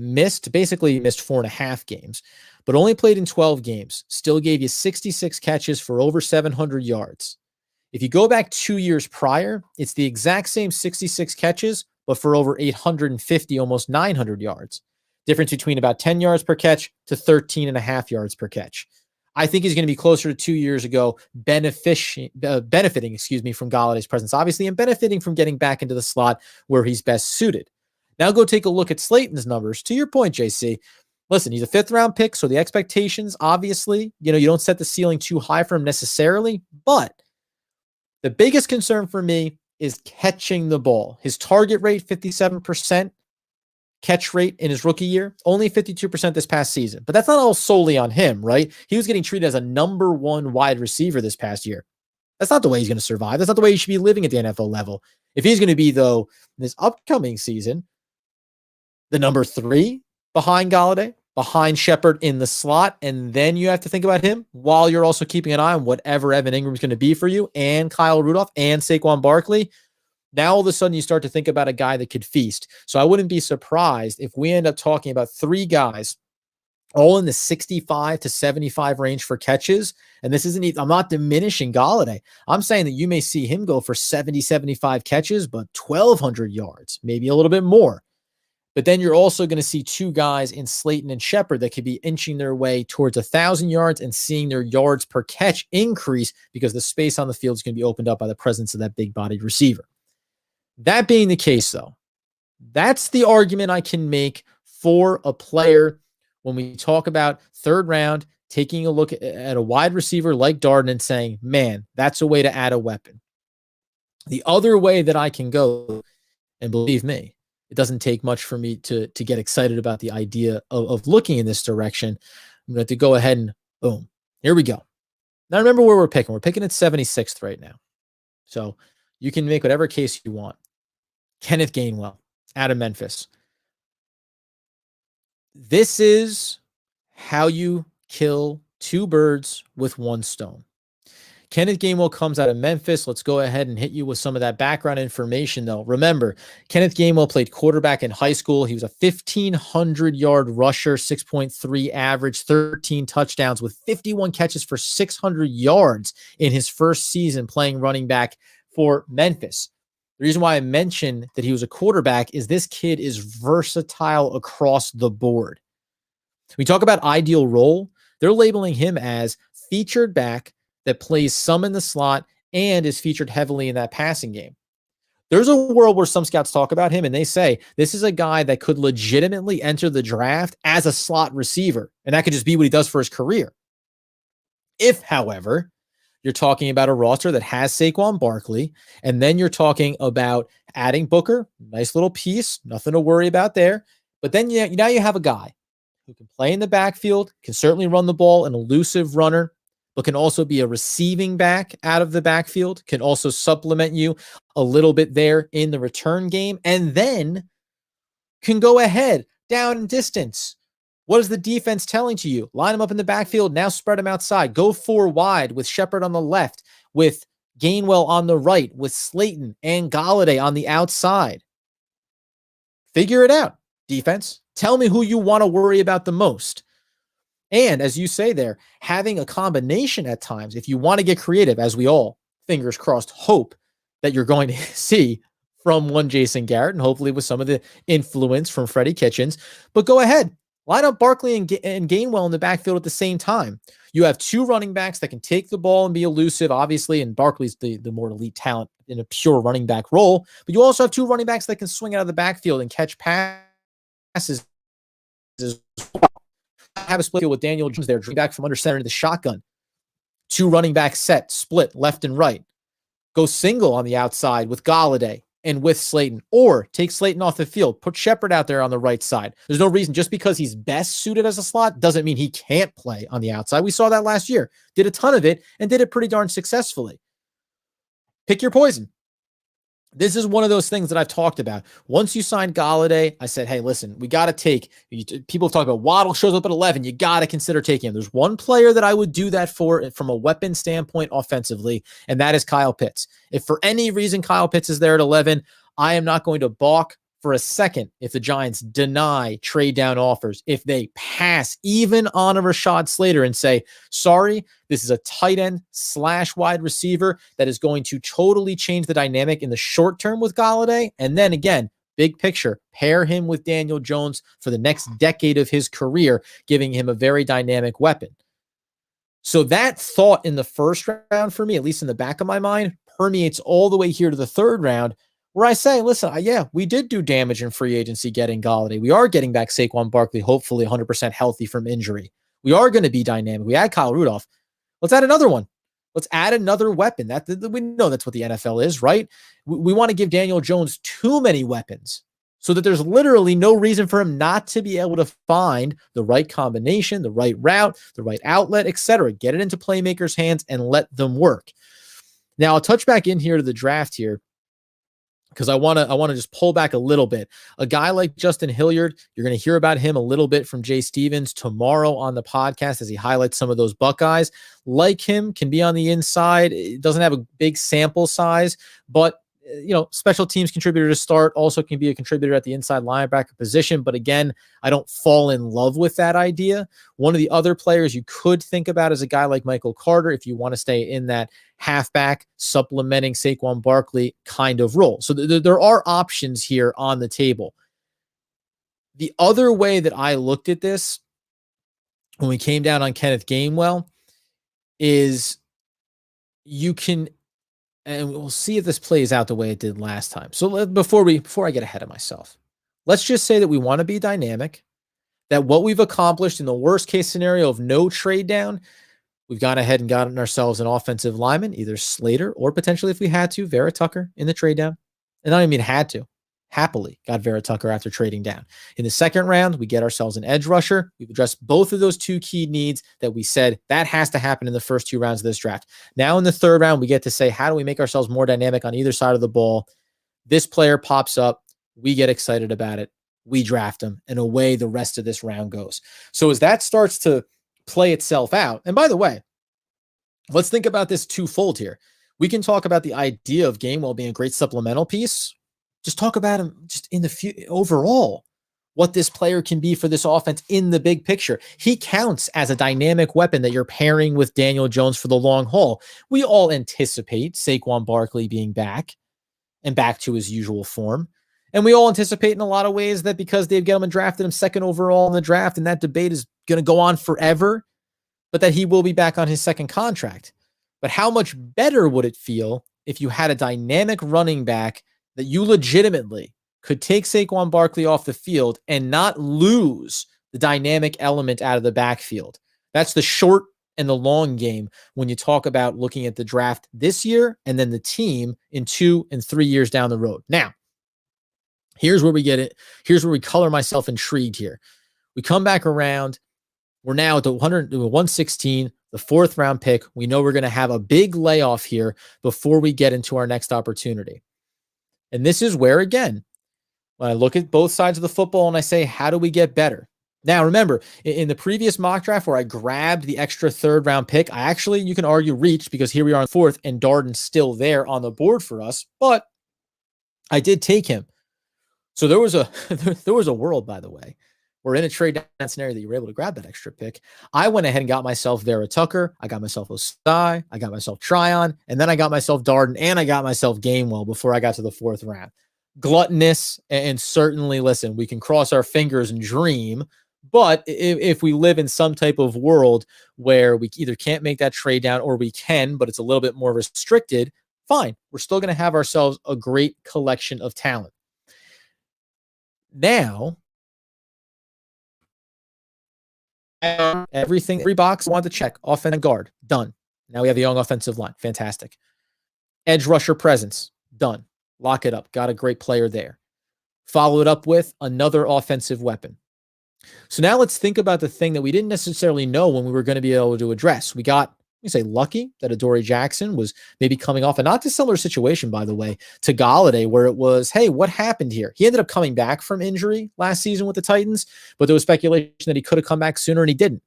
basically missed 4.5 games, but only played in 12 games, still gave you 66 catches for over 700 yards. If you go back 2 years prior, it's the exact same 66 catches, but for over 850, almost 900 yards. Difference between about 10 yards per catch to 13.5 yards per catch. I think he's going to be closer to 2 years ago, benefiting, from Galladay's presence, obviously, and benefiting from getting back into the slot where he's best suited. Now go take a look at Slayton's numbers. To your point, JC, listen, he's a 5th-round pick, so the expectations, obviously, you don't set the ceiling too high for him necessarily, but The biggest concern for me is catching the ball. His target rate, 57% catch rate in his rookie year, only 52% this past season. But that's not all solely on him, right? He was getting treated as a number 1 wide receiver this past year. That's not the way he's going to survive. That's not the way he should be living at the NFL level. If he's going to be, though, this upcoming season, the number 3 behind Golladay, behind Shepard in the slot, and then you have to think about him while you're also keeping an eye on whatever Evan Ingram's going to be for you, and Kyle Rudolph and Saquon Barkley. Now all of a sudden you start to think about a guy that could feast. So I wouldn't be surprised if we end up talking about 3 guys all in the 65 to 75 range for catches. And this isn't, I'm not diminishing Golladay. I'm saying that you may see him go for 70, 75 catches, but 1,200 yards, maybe a little bit more. But then you're also going to see 2 guys in Slayton and Shepard that could be inching their way towards 1,000 yards and seeing their yards per catch increase because the space on the field is going to be opened up by the presence of that big-bodied receiver. That being the case, though, that's the argument I can make for a player when we talk about 3rd round, taking a look at a wide receiver like Darden and saying, man, that's a way to add a weapon. The other way that I can go, and believe me, it doesn't take much for me to get excited about the idea of looking in this direction. I'm going to go ahead and boom, here we go. Now remember where we're picking. We're picking at 76th right now. So you can make whatever case you want. Kenneth Gainwell out of Memphis. This is how you kill 2 birds with 1 stone. Kenneth Gainwell comes out of Memphis. Let's go ahead and hit you with some of that background information, though. Remember, Kenneth Gainwell played quarterback in high school. He was a 1,500-yard rusher, 6.3 average, 13 touchdowns with 51 catches for 600 yards in his first season playing running back for Memphis. The reason why I mentioned that he was a quarterback is this kid is versatile across the board. We talk about ideal role. They're labeling him as featured back that plays some in the slot and is featured heavily in that passing game. There's a world where some scouts talk about him and they say this is a guy that could legitimately enter the draft as a slot receiver, and that could just be what he does for his career. If, however, you're talking about a roster that has Saquon Barkley, and then you're talking about adding Booker, nice little piece, nothing to worry about there. But then now you have a guy who can play in the backfield, can certainly run the ball, an elusive runner, but can also be a receiving back out of the backfield, can also supplement you a little bit there in the return game, and then can go ahead down in distance. What is the defense telling to you? Line them up in the backfield, now spread them outside. Go 4 wide with Shepard on the left, with Gainwell on the right, with Slayton and Golladay on the outside. Figure it out, defense. Tell me who you want to worry about the most. And as you say there, having a combination at times, if you want to get creative, as we all, fingers crossed, hope that you're going to see from one Jason Garrett and hopefully with some of the influence from Freddie Kitchens, but go ahead. Line up Barkley and Gainwell in the backfield at the same time. You have 2 running backs that can take the ball and be elusive, obviously, and Barkley's the more elite talent in a pure running back role. But you also have 2 running backs that can swing out of the backfield and catch passes as well. Have a split with Daniel Jones there, driving back from under center into the shotgun. 2 running back set, split left and right. Go single on the outside with Golladay and with Slayton, or take Slayton off the field, put Shepard out there on the right side. There's no reason, just because he's best suited as a slot doesn't mean he can't play on the outside. We saw that last year, did a ton of it and did it pretty darn successfully. Pick your poison. This is one of those things that I've talked about. Once you signed Golladay, I said, hey, listen, we got to take, people talk about Waddle shows up at 11. You got to consider taking him. There's one player that I would do that for from a weapon standpoint offensively, and that is Kyle Pitts. If for any reason Kyle Pitts is there at 11, I am not going to balk for a second if the Giants deny trade down offers, if they pass even on a Rashad Slater and say, sorry, this is a tight end / wide receiver that is going to totally change the dynamic in the short term with Golladay. And then again, big picture, pair him with Daniel Jones for the next decade of his career, giving him a very dynamic weapon. So that thought in the first round for me, at least in the back of my mind, permeates all the way here to the 3rd round, where I say, listen, yeah, we did do damage in free agency getting Golladay. We are getting back Saquon Barkley, hopefully 100% healthy from injury. We are going to be dynamic. We add Kyle Rudolph. Let's add another one. Let's add another weapon. We know that's what the NFL is, right? We want to give Daniel Jones too many weapons so that there's literally no reason for him not to be able to find the right combination, the right route, the right outlet, etc. Get it into playmakers' hands and let them work. Now, I'll touch back in here to the draft here, because I want to just pull back a little bit. A guy like Justin Hilliard, you're going to hear about him a little bit from Jay Stevens tomorrow on the podcast as he highlights some of those Buckeyes. Like him, can be on the inside. It doesn't have a big sample size, but special teams contributor to start, also can be a contributor at the inside linebacker position. But again, I don't fall in love with that idea. One of the other players you could think about is a guy like Michael Carter, if you want to stay in that halfback supplementing Saquon Barkley kind of role. So there are options here on the table. The other way that I looked at this when we came down on Kenneth Gainwell is you can, and we'll see if this plays out the way it did last time. So before I get ahead of myself, let's just say that we want to be dynamic, that what we've accomplished in the worst case scenario of no trade down, we've gone ahead and gotten ourselves an offensive lineman, either Slater or potentially, if we had to, Vera-Tucker in the trade down. And I don't even had to. Happily got Vera-Tucker after trading down. In the second round, we get ourselves an edge rusher. We've addressed both of those two key needs that we said that has to happen in the first two rounds of this draft. Now in the third round, we get to say, how do we make ourselves more dynamic on either side of the ball? This player pops up. We get excited about it. We draft him, and away the rest of this round goes. So as that starts to play itself out, and by the way, let's think about this twofold here. We can talk about the idea of Gainwell being a great supplemental piece. Just talk about him just in the overall, what this player can be for this offense in the big picture. He counts as a dynamic weapon that you're pairing with Daniel Jones for the long haul. We all anticipate Saquon Barkley being back and back to his usual form. And we all anticipate in a lot of ways that because Dave Gettleman drafted him second overall in the draft, and that debate is going to go on forever, but that he will be back on his second contract. But how much better would it feel if you had a dynamic running back that you legitimately could take Saquon Barkley off the field and not lose the dynamic element out of the backfield? That's the short and the long game when you talk about looking at the draft this year and then the team in 2 and 3 years down the road. Now, here's where we get it. Here's where we color myself intrigued here. We come back around. We're now at the 116, the fourth round pick. We know we're going to have a big layoff here before we get into our next opportunity. And this is where, again, when I look at both sides of the football and I say, how do we get better? Now, remember, in the previous mock draft where I grabbed the extra third round pick, I actually, you can argue, reached, because here we are on fourth and Darden's still there on the board for us, but I did take him. So there was a world, by the way, where in a trade down scenario that you were able to grab that extra pick. I went ahead and got myself Vera-Tucker. I got myself Osai. I got myself Tryon. And then I got myself Darden. And I got myself Gainwell before I got to the fourth round. Gluttonous. And certainly, listen, we can cross our fingers and dream. But if we live in some type of world where we either can't make that trade down or we can, but it's a little bit more restricted, fine. We're still going to have ourselves a great collection of talent. Now, every box I wanted to check. Offensive guard, done. Now we have a young offensive line. Fantastic. Edge rusher presence, done. Lock it up. Got a great player there. Follow it up with another offensive weapon. So now let's think about the thing that we didn't necessarily know when we were going to be able to address. We got, lucky that a Dory Jackson was maybe coming off a not dissimilar situation, by the way, to Golladay, where it was, hey, what happened here? He ended up coming back from injury last season with the Titans, but there was speculation that he could have come back sooner and he didn't.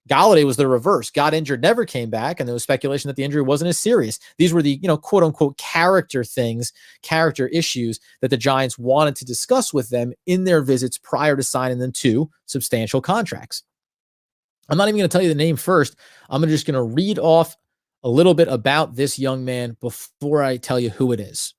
Golladay was the reverse, got injured, never came back, and there was speculation that the injury wasn't as serious. These were the, quote unquote character issues that the Giants wanted to discuss with them in their visits prior to signing them to substantial contracts. I'm not even going to tell you the name first. I'm just going to read off a little bit about this young man before I tell you who it is.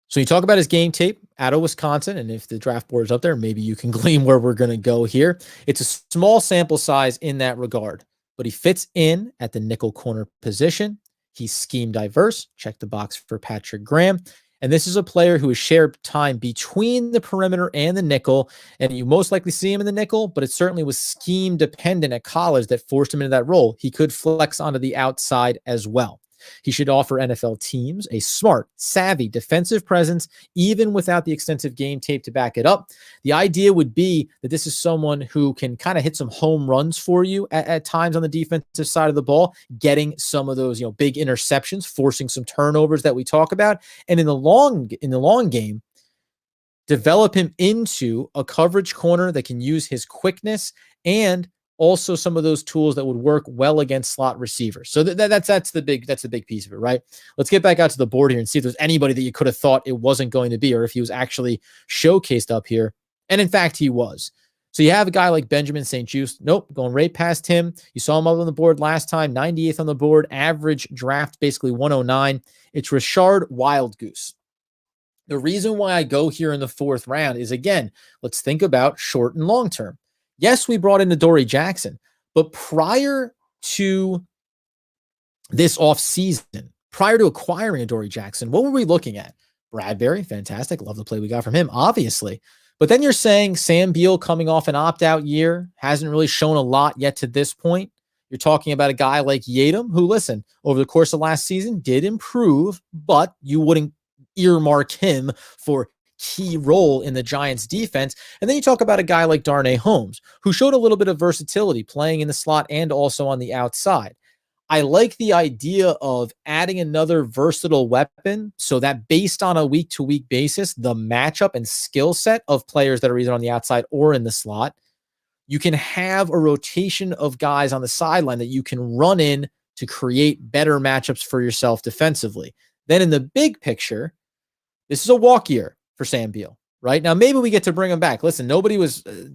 So you talk about his game tape out of Wisconsin, and if the draft board is up there, maybe you can glean where we're going to go here. It's a small sample size in that regard, but he fits in at the nickel corner position. He's scheme diverse. Check the box for Patrick Graham. And this is a player who has shared time between the perimeter and the nickel. And you most likely see him in the nickel, but it certainly was scheme dependent at college that forced him into that role. He could flex onto the outside as well. He should offer NFL teams a smart, savvy defensive presence, even without the extensive game tape to back it up. The idea would be that this is someone who can kind of hit some home runs for you at times on the defensive side of the ball, getting some of those, big interceptions, forcing some turnovers that we talk about. And in the long game, develop him into a coverage corner that can use his quickness and also some of those tools that would work well against slot receivers. So that's the big piece of it, right? Let's get back out to the board here and see if there's anybody that you could have thought it wasn't going to be, or if he was actually showcased up here. And in fact, he was. So you have a guy like Benjamin St-Juste. Nope, going right past him. You saw him up on the board last time, 98th on the board, average draft, basically 109. It's Rashard Wildgoose. The reason why I go here in the 4th round is, again, let's think about short and long term. Yes, we brought in Dory Jackson, but prior to this offseason, prior to acquiring Dory Jackson, what were we looking at? Bradbury, fantastic. Love the play we got from him, obviously. But then you're saying Sam Beal coming off an opt-out year, hasn't really shown a lot yet to this point. You're talking about a guy like Yadam, who, listen, over the course of last season did improve, but you wouldn't earmark him for key role in the Giants defense. And then you talk about a guy like Darnay Holmes, who showed a little bit of versatility playing in the slot and also on the outside. I like the idea of adding another versatile weapon so that based on a week-to-week basis, the matchup and skill set of players that are either on the outside or in the slot, you can have a rotation of guys on the sideline that you can run in to create better matchups for yourself defensively. Then in the big picture, this is a walk year for Sam Beal, right? Now, maybe we get to bring him back. Listen, nobody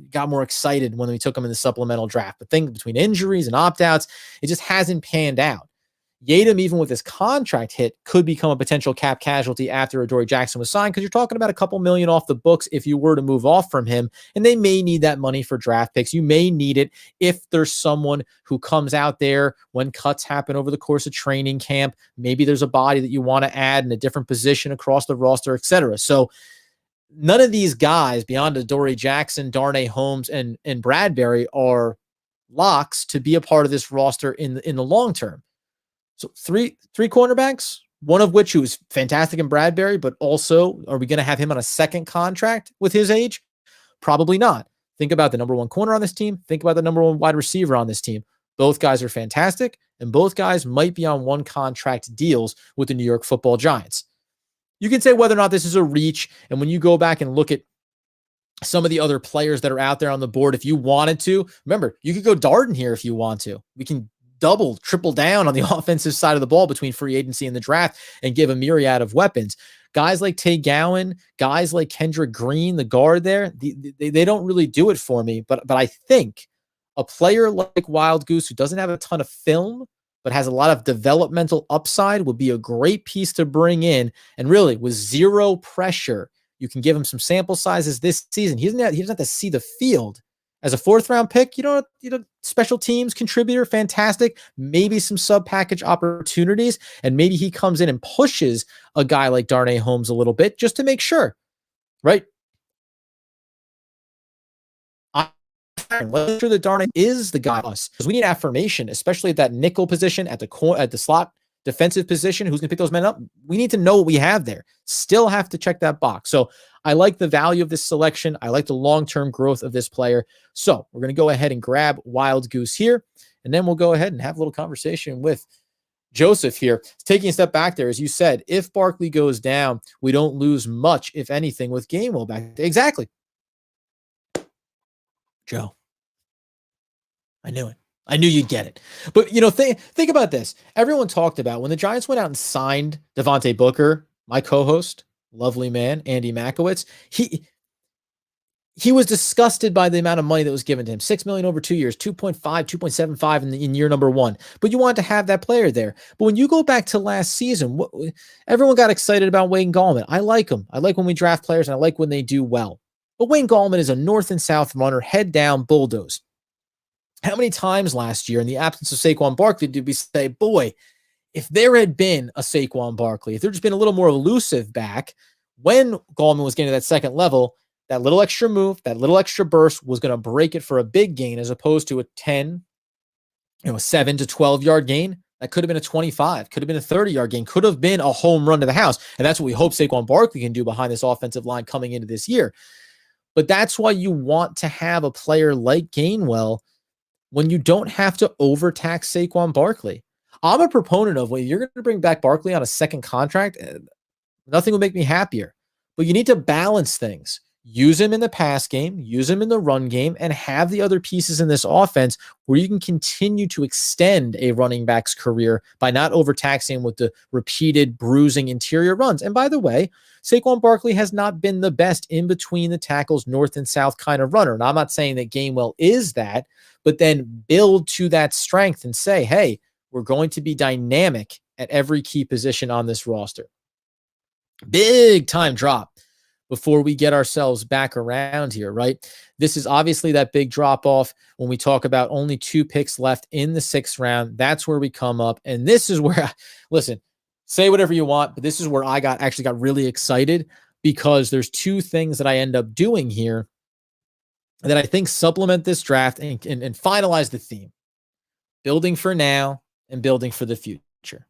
got more excited when we took him in the supplemental draft, but think between injuries and opt-outs, it just hasn't panned out. Yadam, even with his contract hit, could become a potential cap casualty after Dory Jackson was signed, because you're talking about a couple million off the books if you were to move off from him, and they may need that money for draft picks. You may need it if there's someone who comes out there when cuts happen over the course of training camp. Maybe there's a body that you want to add in a different position across the roster, etc. So none of these guys beyond Dory Jackson, Darnay Holmes, and Bradbury are locks to be a part of this roster in the long term. So three cornerbacks, one of which who was fantastic in Bradbury, but also are we going to have him on a second contract with his age? Probably not. Think about the number one corner on this team. Think about the number one wide receiver on this team. Both guys are fantastic, and both guys might be on one contract deals with the New York Football Giants. You can say whether or not this is a reach, and when you go back and look at some of the other players that are out there on the board, if you wanted to, remember, you could go Darden here if you want to. We can double, triple down on the offensive side of the ball between free agency and the draft and give a myriad of weapons. Guys like Tay Gowan, guys like Kendrick Green, the guard there, they don't really do it for me. But I think a player like Wild Goose, who doesn't have a ton of film, but has a lot of developmental upside, would be a great piece to bring in. And really, with zero pressure, you can give him some sample sizes this season. He doesn't have to see the field. As a 4th round pick, special teams contributor, fantastic. Maybe some sub package opportunities, and maybe he comes in and pushes a guy like Darnay Holmes a little bit just to make sure, right? I'm sure that Darnay is the guy because we need affirmation, especially at that nickel position, at the slot defensive position. Who's going to pick those men up? We need to know what we have there. Still have to check that box. So I like the value of this selection. I like the long-term growth of this player. So we're going to go ahead and grab Wild Goose here, and then we'll go ahead and have a little conversation with Joseph here. Taking a step back there, as you said, if Barkley goes down, we don't lose much, if anything, with Gainwell back. Exactly. Joe, I knew it. I knew you'd get it. But, think about this. Everyone talked about when the Giants went out and signed Devontae Booker, my co-host, lovely man, Andy Makowitz, he was disgusted by the amount of money that was given to him. $6 million over 2 years, 2.5, 2.75 in year number 1. But you wanted to have that player there. But when you go back to last season, everyone got excited about Wayne Gallman. I like him. I like when we draft players, and I like when they do well. But Wayne Gallman is a north and south runner, head down, bulldoze. How many times last year, in the absence of Saquon Barkley, did we say, boy, if there had been a Saquon Barkley, if there'd just been a little more elusive back when Goldman was getting to that second level, that little extra move, that little extra burst was going to break it for a big gain as opposed to a 10, a 7 to 12 yard gain. That could have been a 25, could have been a 30-yard gain, could have been a home run to the house. And that's what we hope Saquon Barkley can do behind this offensive line coming into this year. But that's why you want to have a player like Gainwell when you don't have to overtax Saquon Barkley. I'm a proponent of, when you're going to bring back Barkley on a second contract, nothing will make me happier. But you need to balance things. Use him in the pass game, use him in the run game, and have the other pieces in this offense where you can continue to extend a running back's career by not overtaxing with the repeated bruising interior runs. And by the way, Saquon Barkley has not been the best in between the tackles, north and south kind of runner. And I'm not saying that Gainwell is that, but then build to that strength and say, hey, we're going to be dynamic at every key position on this roster. Big time drop before we get ourselves back around here, right? This is obviously that big drop off when we talk about only 2 picks left in the 6th round. That's where we come up. And this is where, listen, say whatever you want, but this is where I actually got really excited, because there's 2 things that I end up doing here that I think supplement this draft and finalize the theme. Building for now and building for the future.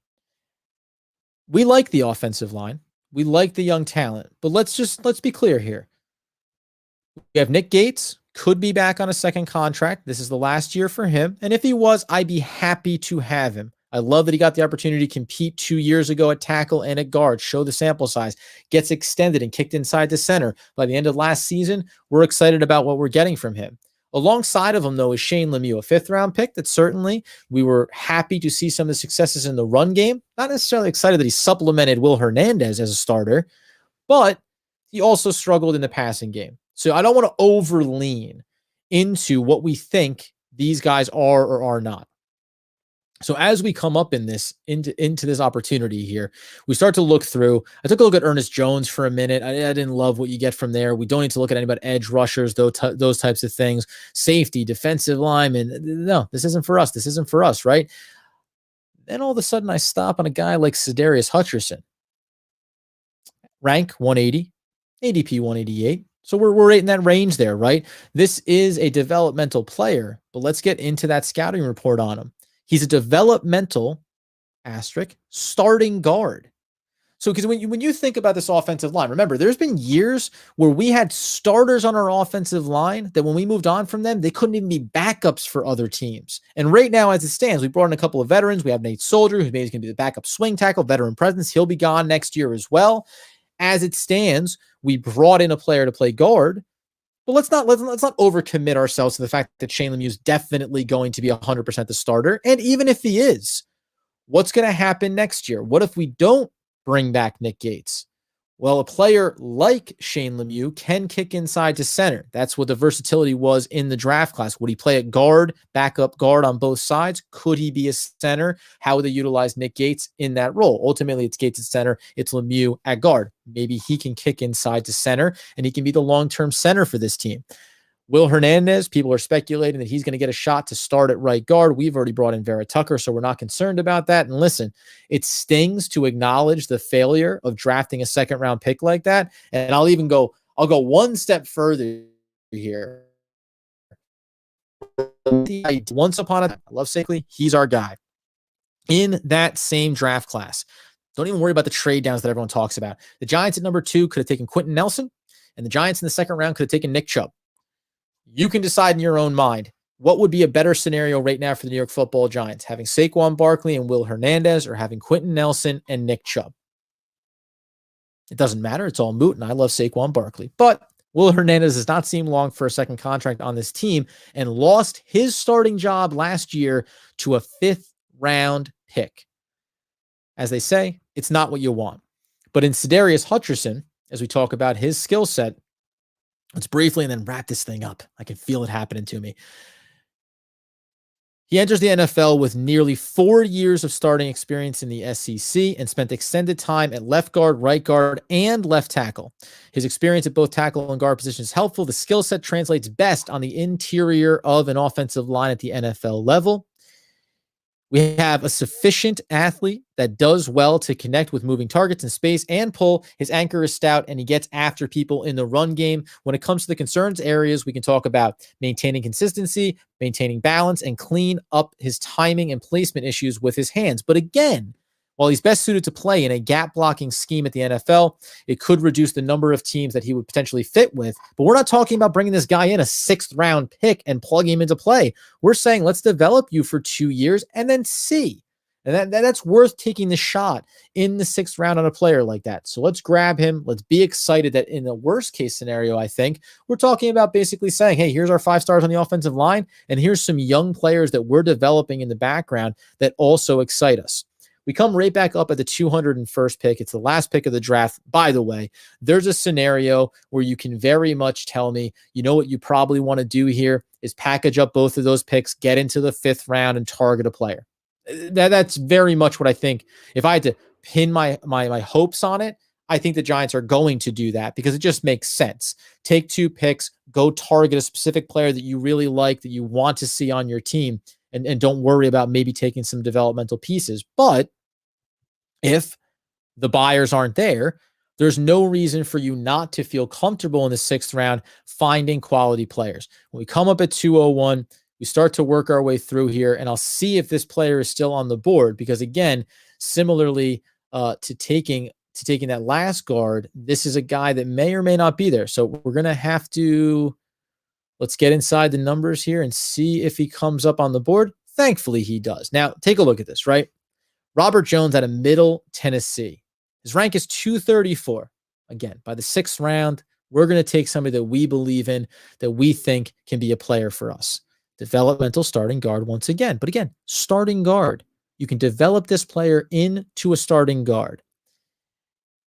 We like the offensive line. We like the young talent, but let's be clear here. We have Nick Gates, could be back on a second contract. This is the last year for him. And if he was, I'd be happy to have him. I love that he got the opportunity to compete 2 years ago at tackle and at guard, show the sample size, gets extended and kicked inside to center. By the end of last season, we're excited about what we're getting from him. Alongside of him, though, is Shane Lemieux, a 5th-round pick that certainly we were happy to see some of the successes in the run game. Not necessarily excited that he supplemented Will Hernandez as a starter, but he also struggled in the passing game. So I don't want to overlean into what we think these guys are or are not. So as we come up in this into this opportunity here, we start to look through. I took a look at Ernest Jones for a minute. I didn't love what you get from there. We don't need to look at anybody edge rushers, those types of things. Safety, defensive linemen. No, this isn't for us. This isn't for us, right? Then all of a sudden I stop on a guy like Sedarius Hutcherson. Rank 180, ADP 188. So we're right in that range there, right? This is a developmental player, but let's get into that scouting report on him. He's a developmental starting guard. So because when you think about this offensive line, remember, there's been years where we had starters on our offensive line that when we moved on from them, they couldn't even be backups for other teams. And right now, as it stands, we brought in a couple of veterans. We have Nate Soldier, who's maybe going to be the backup swing tackle, veteran presence. He'll be gone next year as well. As it stands, we brought in a player to play guard. But let's not overcommit ourselves to the fact that Shane Lemieux is definitely going to be 100% the starter. And even if he is, what's going to happen next year? What if we don't bring back Nick Gates? Well, a player like Shane Lemieux can kick inside to center. That's what the versatility was in the draft class. Would he play at guard, backup guard on both sides? Could he be a center? How would they utilize Nick Gates in that role? Ultimately, it's Gates at center. It's Lemieux at guard. Maybe he can kick inside to center, and he can be the long-term center for this team. Will Hernandez, people are speculating that he's going to get a shot to start at right guard. We've already brought in Vera-Tucker, so we're not concerned about that. And listen, it stings to acknowledge the failure of drafting a second-round pick like that. And I'll go one step further here. Once upon a time, I love Saquon, he's our guy. In that same draft class, don't even worry about the trade downs that everyone talks about. The Giants at number 2 could have taken Quentin Nelson, and the Giants in the second round could have taken Nick Chubb. You can decide in your own mind what would be a better scenario right now for the New York Football Giants, having Saquon Barkley and Will Hernandez or having Quentin Nelson and Nick Chubb. It doesn't matter. It's all moot, and I love Saquon Barkley. But Will Hernandez does not seem long for a second contract on this team and lost his starting job last year to a 5th-round pick. As they say, it's not what you want. But in Sedarius Hutcherson, as we talk about his skill set, let's briefly and then wrap this thing up. I can feel it happening to me. He enters the NFL with nearly 4 years of starting experience in the SEC and spent extended time at left guard, right guard, and left tackle. His experience at both tackle and guard positions is helpful. The skill set translates best on the interior of an offensive line at the NFL level. We have a sufficient athlete that does well to connect with moving targets in space and pull. His anchor is stout, and he gets after people in the run game. When it comes to the concerns areas, we can talk about maintaining consistency, maintaining balance, and clean up his timing and placement issues with his hands. But again, while he's best suited to play in a gap blocking scheme at the NFL, it could reduce the number of teams that he would potentially fit with. But we're not talking about bringing this guy in a 6th round pick and plugging him into play. We're saying let's develop you for 2 years and then see. And that's worth taking the shot in the 6th round on a player like that. So let's grab him. Let's be excited that in the worst case scenario, I think, we're talking about basically saying, hey, here's our 5 stars on the offensive line, and here's some young players that we're developing in the background that also excite us. We come right back up at the 201st pick. It's the last pick of the draft. By the way, there's a scenario where you can very much tell me, you know what you probably want to do here is package up both of those picks, get into the 5th round, and target a player. That's very much what I think. If I had to pin my hopes on it, I think the Giants are going to do that because it just makes sense. Take 2 picks, go target a specific player that you really like, that you want to see on your team, and don't worry about maybe taking some developmental pieces. But if the buyers aren't there, there's no reason for you not to feel comfortable in the 6th round finding quality players. When we come up at 201, we start to work our way through here, and I'll see if this player is still on the board because, again, similarly to taking that last guard, this is a guy that may or may not be there. So we're going to have to let's get inside the numbers here and see if he comes up on the board. Thankfully, he does. Now, take a look at this, right? Robert Jones out of Middle Tennessee. His rank is 234. Again, by the 6th round, we're going to take somebody that we believe in, that we think can be a player for us. Developmental starting guard once again. But again, starting guard. You can develop this player into a starting guard.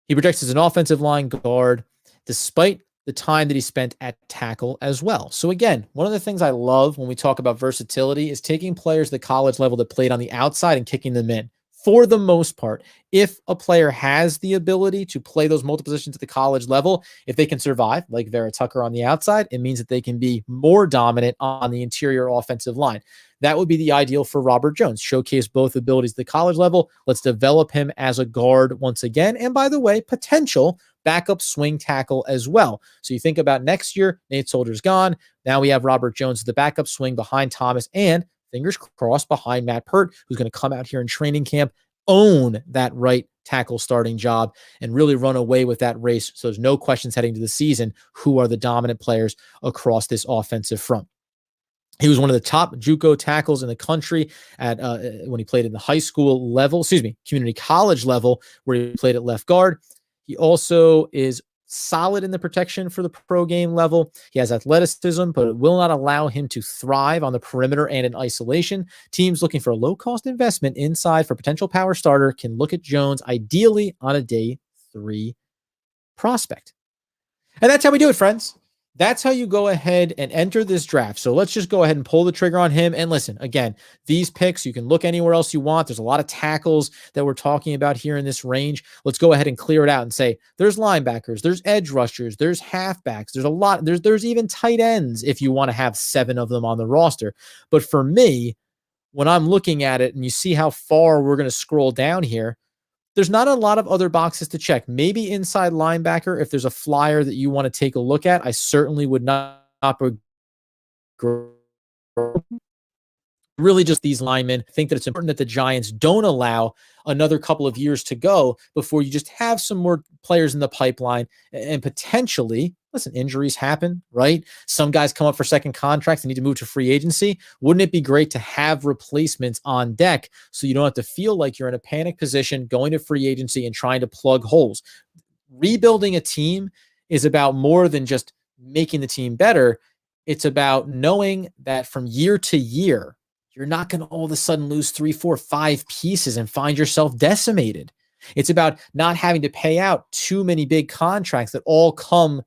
He projects as an offensive line guard, despite the time that he spent at tackle as well. So again, one of the things I love when we talk about versatility is taking players at the college level that played on the outside and kicking them in. For the most part, if a player has the ability to play those multiple positions at the college level, if they can survive, like Vera-Tucker on the outside, it means that they can be more dominant on the interior offensive line. That would be the ideal for Robert Jones. Showcase both abilities at the college level. Let's develop him as a guard once again. And by the way, potential backup swing tackle as well. So you think about next year, Nate Solder's gone. Now we have Robert Jones as the backup swing behind Thomas and fingers crossed behind Matt Pert, who's going to come out here in training camp, own that right tackle starting job, and really run away with that race. So there's no questions heading to the season who are the dominant players across this offensive front. He was one of the top JUCO tackles in the country at when he played in the high school level, community college level, where he played at left guard. He also is solid in the protection for the pro game level. He has athleticism, but it will not allow him to thrive on the perimeter and in isolation. Teams looking for a low-cost investment inside for potential power starter can look at Jones ideally on a day 3 prospect. And that's how we do it, friends. That's how you go ahead and enter this draft. So let's just go ahead and pull the trigger on him. And listen, again, these picks, you can look anywhere else you want. There's a lot of tackles that we're talking about here in this range. Let's go ahead and clear it out and say there's linebackers, there's edge rushers, there's halfbacks, there's a lot, there's even tight ends if you want to have 7 of them on the roster. But for me, when I'm looking at it and you see how far we're going to scroll down here, there's not a lot of other boxes to check. Maybe inside linebacker, if there's a flyer that you want to take a look at, I certainly would not really just these linemen. I think that it's important that the Giants don't allow another couple of years to go before you just have some more players in the pipeline and potentially, listen, injuries happen, right? Some guys come up for second contracts and need to move to free agency. Wouldn't it be great to have replacements on deck so you don't have to feel like you're in a panic position going to free agency and trying to plug holes? Rebuilding a team is about more than just making the team better. It's about knowing that from year to year, you're not going to all of a sudden lose 3, 4, 5 pieces and find yourself decimated. It's about not having to pay out too many big contracts that all come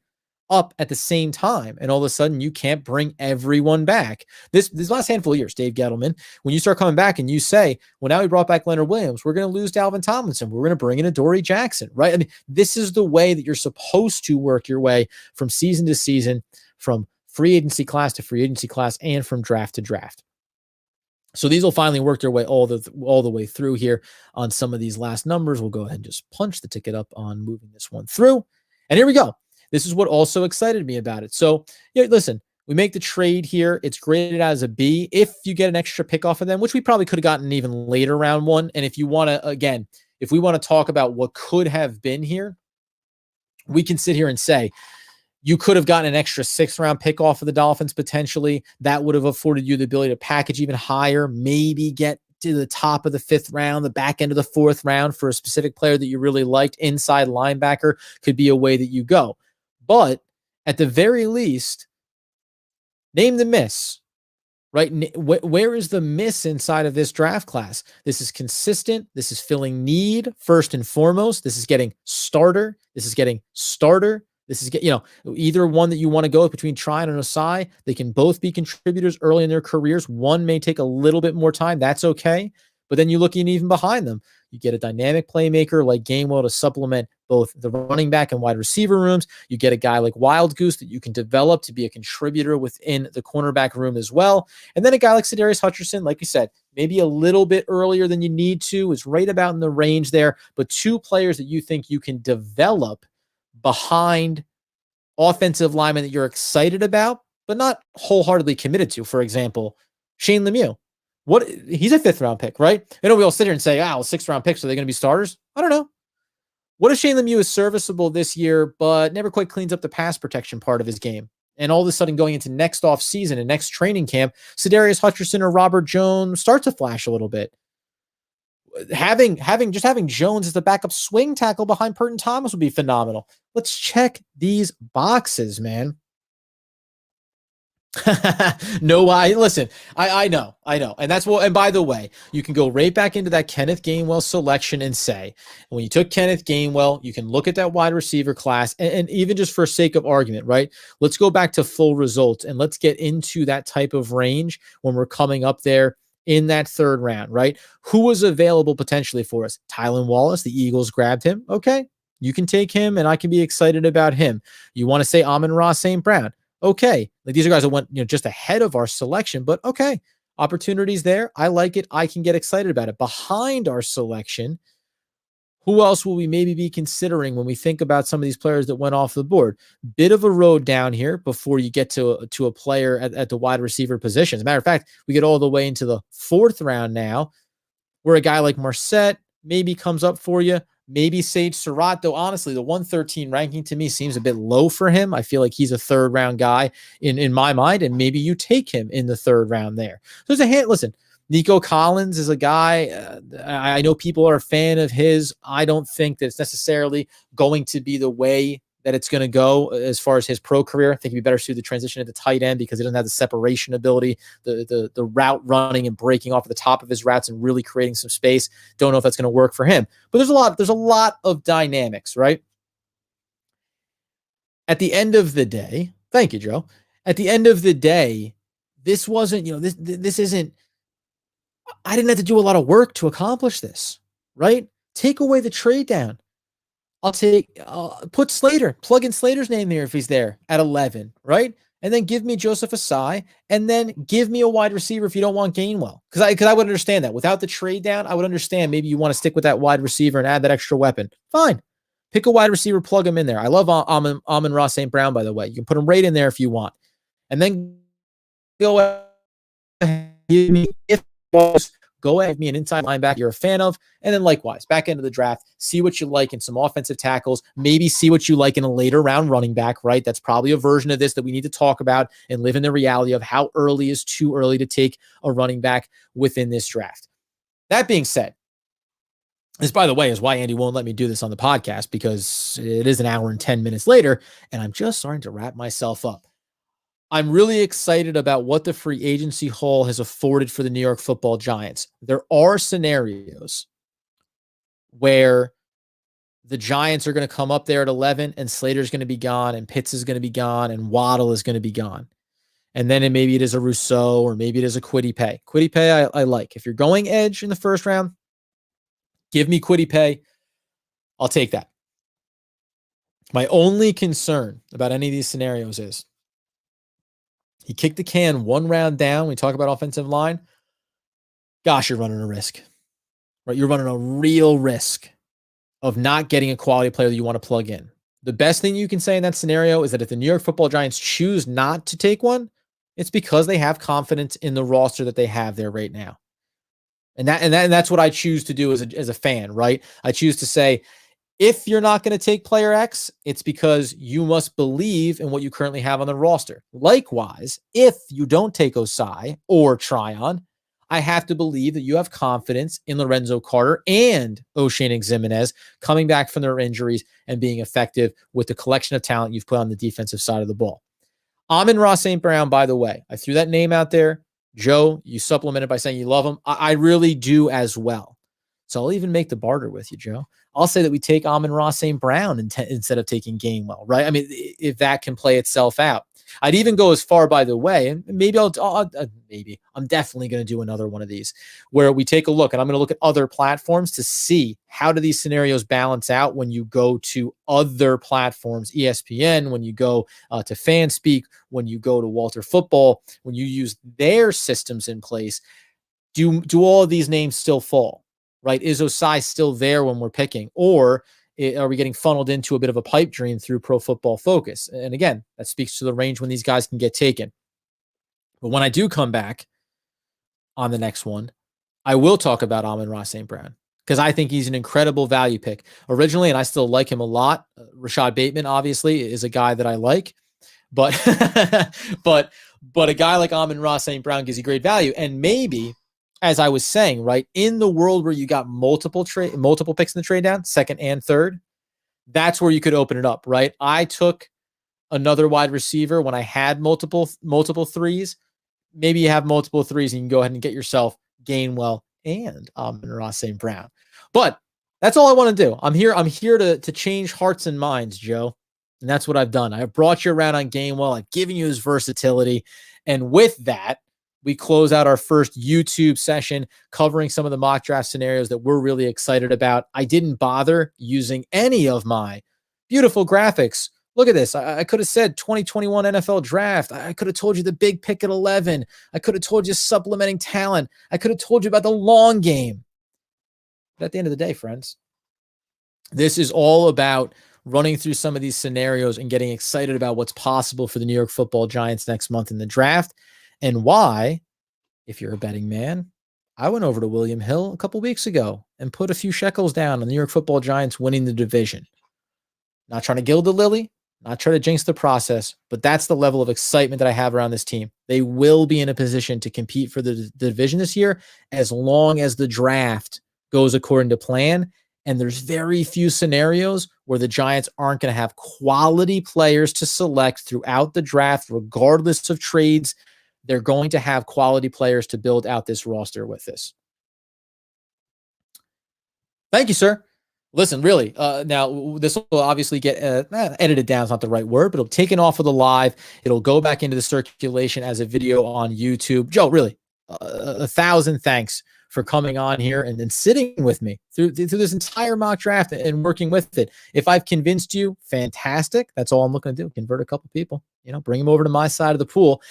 up at the same time, and all of a sudden you can't bring everyone back. This last handful of years, Dave Gettleman, when you start coming back and you say, well, now we brought back Leonard Williams, we're going to lose Dalvin Tomlinson, we're going to bring in a Dory Jackson, right? I mean, this is the way that you're supposed to work your way from season to season, from free agency class to free agency class, and from draft to draft. So these will finally work their way all the way through here on some of these last numbers. We'll go ahead and just punch the ticket up on moving this one through. And here we go. This is what also excited me about it. So, yeah, listen, we make the trade here. It's graded as a B. If you get an extra pick off of them, which we probably could have gotten even later round one. And if you want to, again, if we want to talk about what could have been here, we can sit here and say, you could have gotten an extra 6th round pick off of the Dolphins potentially. That would have afforded you the ability to package even higher, maybe get to the top of the 5th round, the back end of the 4th round for a specific player that you really liked. Inside linebacker could be a way that you go. But at the very least, name the miss, right? Where is the miss inside of this draft class? This is consistent. This is filling need first and foremost. This is getting starter. This is getting starter. This is, either one that you want to go with between Tryon and Osai. They can both be contributors early in their careers. One may take a little bit more time. That's okay. But then you look even behind them. You get a dynamic playmaker like Gainwell to supplement both the running back and wide receiver rooms. You get a guy like Wild Goose that you can develop to be a contributor within the cornerback room as well. And then a guy like Sedarius Hutcherson, like you said, maybe a little bit earlier than you need to, is right about in the range there. But 2 players that you think you can develop behind offensive linemen that you're excited about, but not wholeheartedly committed to. For example, Shane Lemieux. He's a 5th round pick, right? We all sit here and say, 6th round picks, are they going to be starters? I don't know. What if Shane Lemieux is serviceable this year, but never quite cleans up the pass protection part of his game? And all of a sudden going into next offseason and next training camp, Sedarius Hutcherson or Robert Jones start to flash a little bit. Having Jones as the backup swing tackle behind Purton Thomas would be phenomenal. Let's check these boxes, man. No, I know. And that's what, and by the way, you can go right back into that Kenneth Gainwell selection and say, when you took Kenneth Gainwell, you can look at that wide receiver class and even just for sake of argument, right? Let's go back to full results and let's get into that type of range when we're coming up there in that 3rd round, right? Who was available potentially for us? Tylen Wallace, the Eagles grabbed him. Okay. You can take him and I can be excited about him. You want to say Amon-Ra St. Brown. Okay. Like these are guys that went, just ahead of our selection, but okay. Opportunities there. I like it. I can get excited about it. Behind our selection, who else will we maybe be considering when we think about some of these players that went off the board? Bit of a road down here before you get to a player at the wide receiver position. As a matter of fact, we get all the way into the 4th round now, where a guy like Marset maybe comes up for you. Maybe Sage Surratt, though honestly, the 113 ranking to me seems a bit low for him. I feel like he's a 3rd round guy in my mind, and maybe you take him in the 3rd round there. There's a hint. Listen, Nico Collins is a guy, I know people are a fan of his. I don't think that it's necessarily going to be the way that it's going to go as far as his pro career. I think he'd be better suited to transition into tight end because he doesn't have the separation ability, the route running and breaking off at the top of his routes and really creating some space. Don't know if that's going to work for him. But there's a lot of dynamics, right? At the end of the day, thank you, Joe. At the end of the day, this wasn't, this isn't, I didn't have to do a lot of work to accomplish this, right? Take away the trade down. Put Slater, plug in Slater's name here if he's there at 11, right? And then give me Joseph Asai, and then give me a wide receiver if you don't want Gainwell. Because I would understand that. Without the trade down, I would understand maybe you want to stick with that wide receiver and add that extra weapon. Fine. Pick a wide receiver, plug him in there. I love Amon-Ra St. Brown, by the way. You can put him right in there if you want. And then go ahead, give me an inside linebacker you're a fan of. And then likewise, back end of the draft, see what you like in some offensive tackles, maybe see what you like in a later round running back, right? That's probably a version of this that we need to talk about and live in the reality of how early is too early to take a running back within this draft. That being said, this, by the way, is why Andy won't let me do this on the podcast, because it is an hour and 10 minutes later, and I'm just starting to wrap myself up. I'm really excited about what the free agency haul has afforded for the New York Football Giants. There are scenarios where the Giants are going to come up there at 11 and Slater's going to be gone and Pitts is going to be gone and Waddle is going to be gone. And then maybe it is a Rousseau or maybe it is a Kwity Paye. Kwity Paye I like. If you're going edge in the 1st round, give me Kwity Paye. I'll take that. My only concern about any of these scenarios is he kicked the can 1 round down. We talk about offensive line. gosh, you're running a risk, right? You're running a real risk of not getting a quality player that you want to plug in. The best thing you can say in that scenario is that if the New York Football Giants choose not to take one, it's because they have confidence in the roster that they have there right now. And that's what I choose to do as a fan, right? I choose to say, if you're not going to take player X, it's because you must believe in what you currently have on the roster. Likewise, if you don't take Osai or Tryon, I have to believe that you have confidence in Lorenzo Carter and O'Shane Ximenez coming back from their injuries and being effective with the collection of talent you've put on the defensive side of the ball. Amon-Ra St. Brown, by the way, I threw that name out there. Joe, you supplemented by saying you love him. I really do as well. So I'll even make the barter with you, Joe. I'll say that we take Amon-Ra St. Brown instead of taking Gainwell, right? I mean, if that can play itself out. I'd even go as far, by the way, and maybe I'm definitely going to do another one of these where we take a look, and I'm going to look at other platforms to see how do these scenarios balance out when you go to other platforms, ESPN, when you go to FanSpeak, when you go to Walter Football, when you use their systems in place. Do all of these names still fall, right? Is Osai still there when we're picking, or are we getting funneled into a bit of a pipe dream through Pro Football Focus? And again, that speaks to the range when these guys can get taken. But when I do come back on the next one, I will talk about Amon-Ra St. Brown because I think he's an incredible value pick originally, and I still like him a lot. Rashad Bateman, obviously, is a guy that I like, but but a guy like Amon-Ra St. Brown gives you great value. And maybe, as I was saying, right, in the world where you got multiple picks in the trade down, second and third, that's where you could open it up, right? I took another wide receiver when I had multiple threes. Maybe you have multiple threes and you can go ahead and get yourself Gainwell and Amon-Ra St. Brown. But that's all I want to do. I'm here to change hearts and minds, Joe. And that's what I've done. I've brought you around on Gainwell. I've given you his versatility. And with that, we close out our first YouTube session covering some of the mock draft scenarios that we're really excited about. I didn't bother using any of my beautiful graphics. Look at this. I could have said 2021 NFL draft. I could have told you the big pick at 11. I could have told you supplementing talent. I could have told you about the long game. But at the end of the day, friends, this is all about running through some of these scenarios and getting excited about what's possible for the New York Football Giants next month in the draft. And why, if you're a betting man, I went over to William Hill a couple weeks ago and put a few shekels down on the New York Football Giants winning the division. Not trying to gild the lily, not trying to jinx the process, but that's the level of excitement that I have around this team. They will be in a position to compete for the division this year as long as the draft goes according to plan. And there's very few scenarios where the Giants aren't going to have quality players to select throughout the draft, regardless of trades. They're going to have quality players to build out this roster with this. Thank you, sir. Listen, really, now this will obviously get edited down. It's not the right word, but it'll taken off of the live. It'll go back into the circulation as a video on YouTube. Joe, really, 1,000 thanks for coming on here and then sitting with me through this entire mock draft and working with it. If I've convinced you, fantastic. That's all I'm looking to do. Convert a couple people, bring them over to my side of the pool.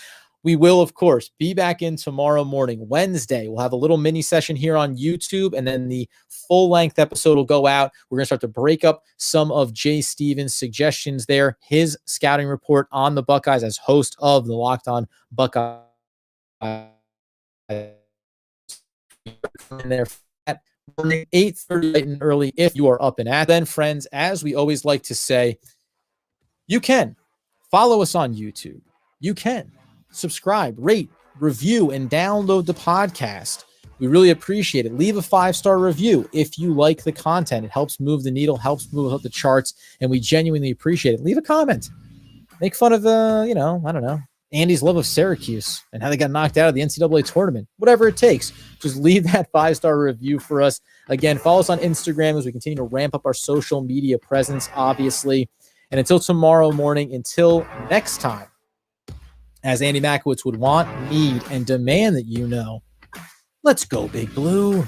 We will, of course, be back in tomorrow morning, Wednesday. We'll have a little mini session here on YouTube, and then the full-length episode will go out. We're going to start to break up some of Jay Stevens' suggestions there, his scouting report on the Buckeyes as host of the Locked On Buckeyes. There at 8:30 and early if you are up and at. Then, friends, as we always like to say, you can follow us on YouTube. You can subscribe, rate, review, and download the podcast. We really appreciate it. Leave a 5-star review if you like the content. It helps move the needle, helps move up the charts, and we genuinely appreciate it. Leave a comment. Make fun of I don't know, Andy's love of Syracuse and how they got knocked out of the NCAA tournament. Whatever it takes, just leave that 5-star review for us. Again, follow us on Instagram as we continue to ramp up our social media presence, obviously. And until tomorrow morning, until next time, as Andy Makowitz would want, need, and demand that let's go, Big Blue.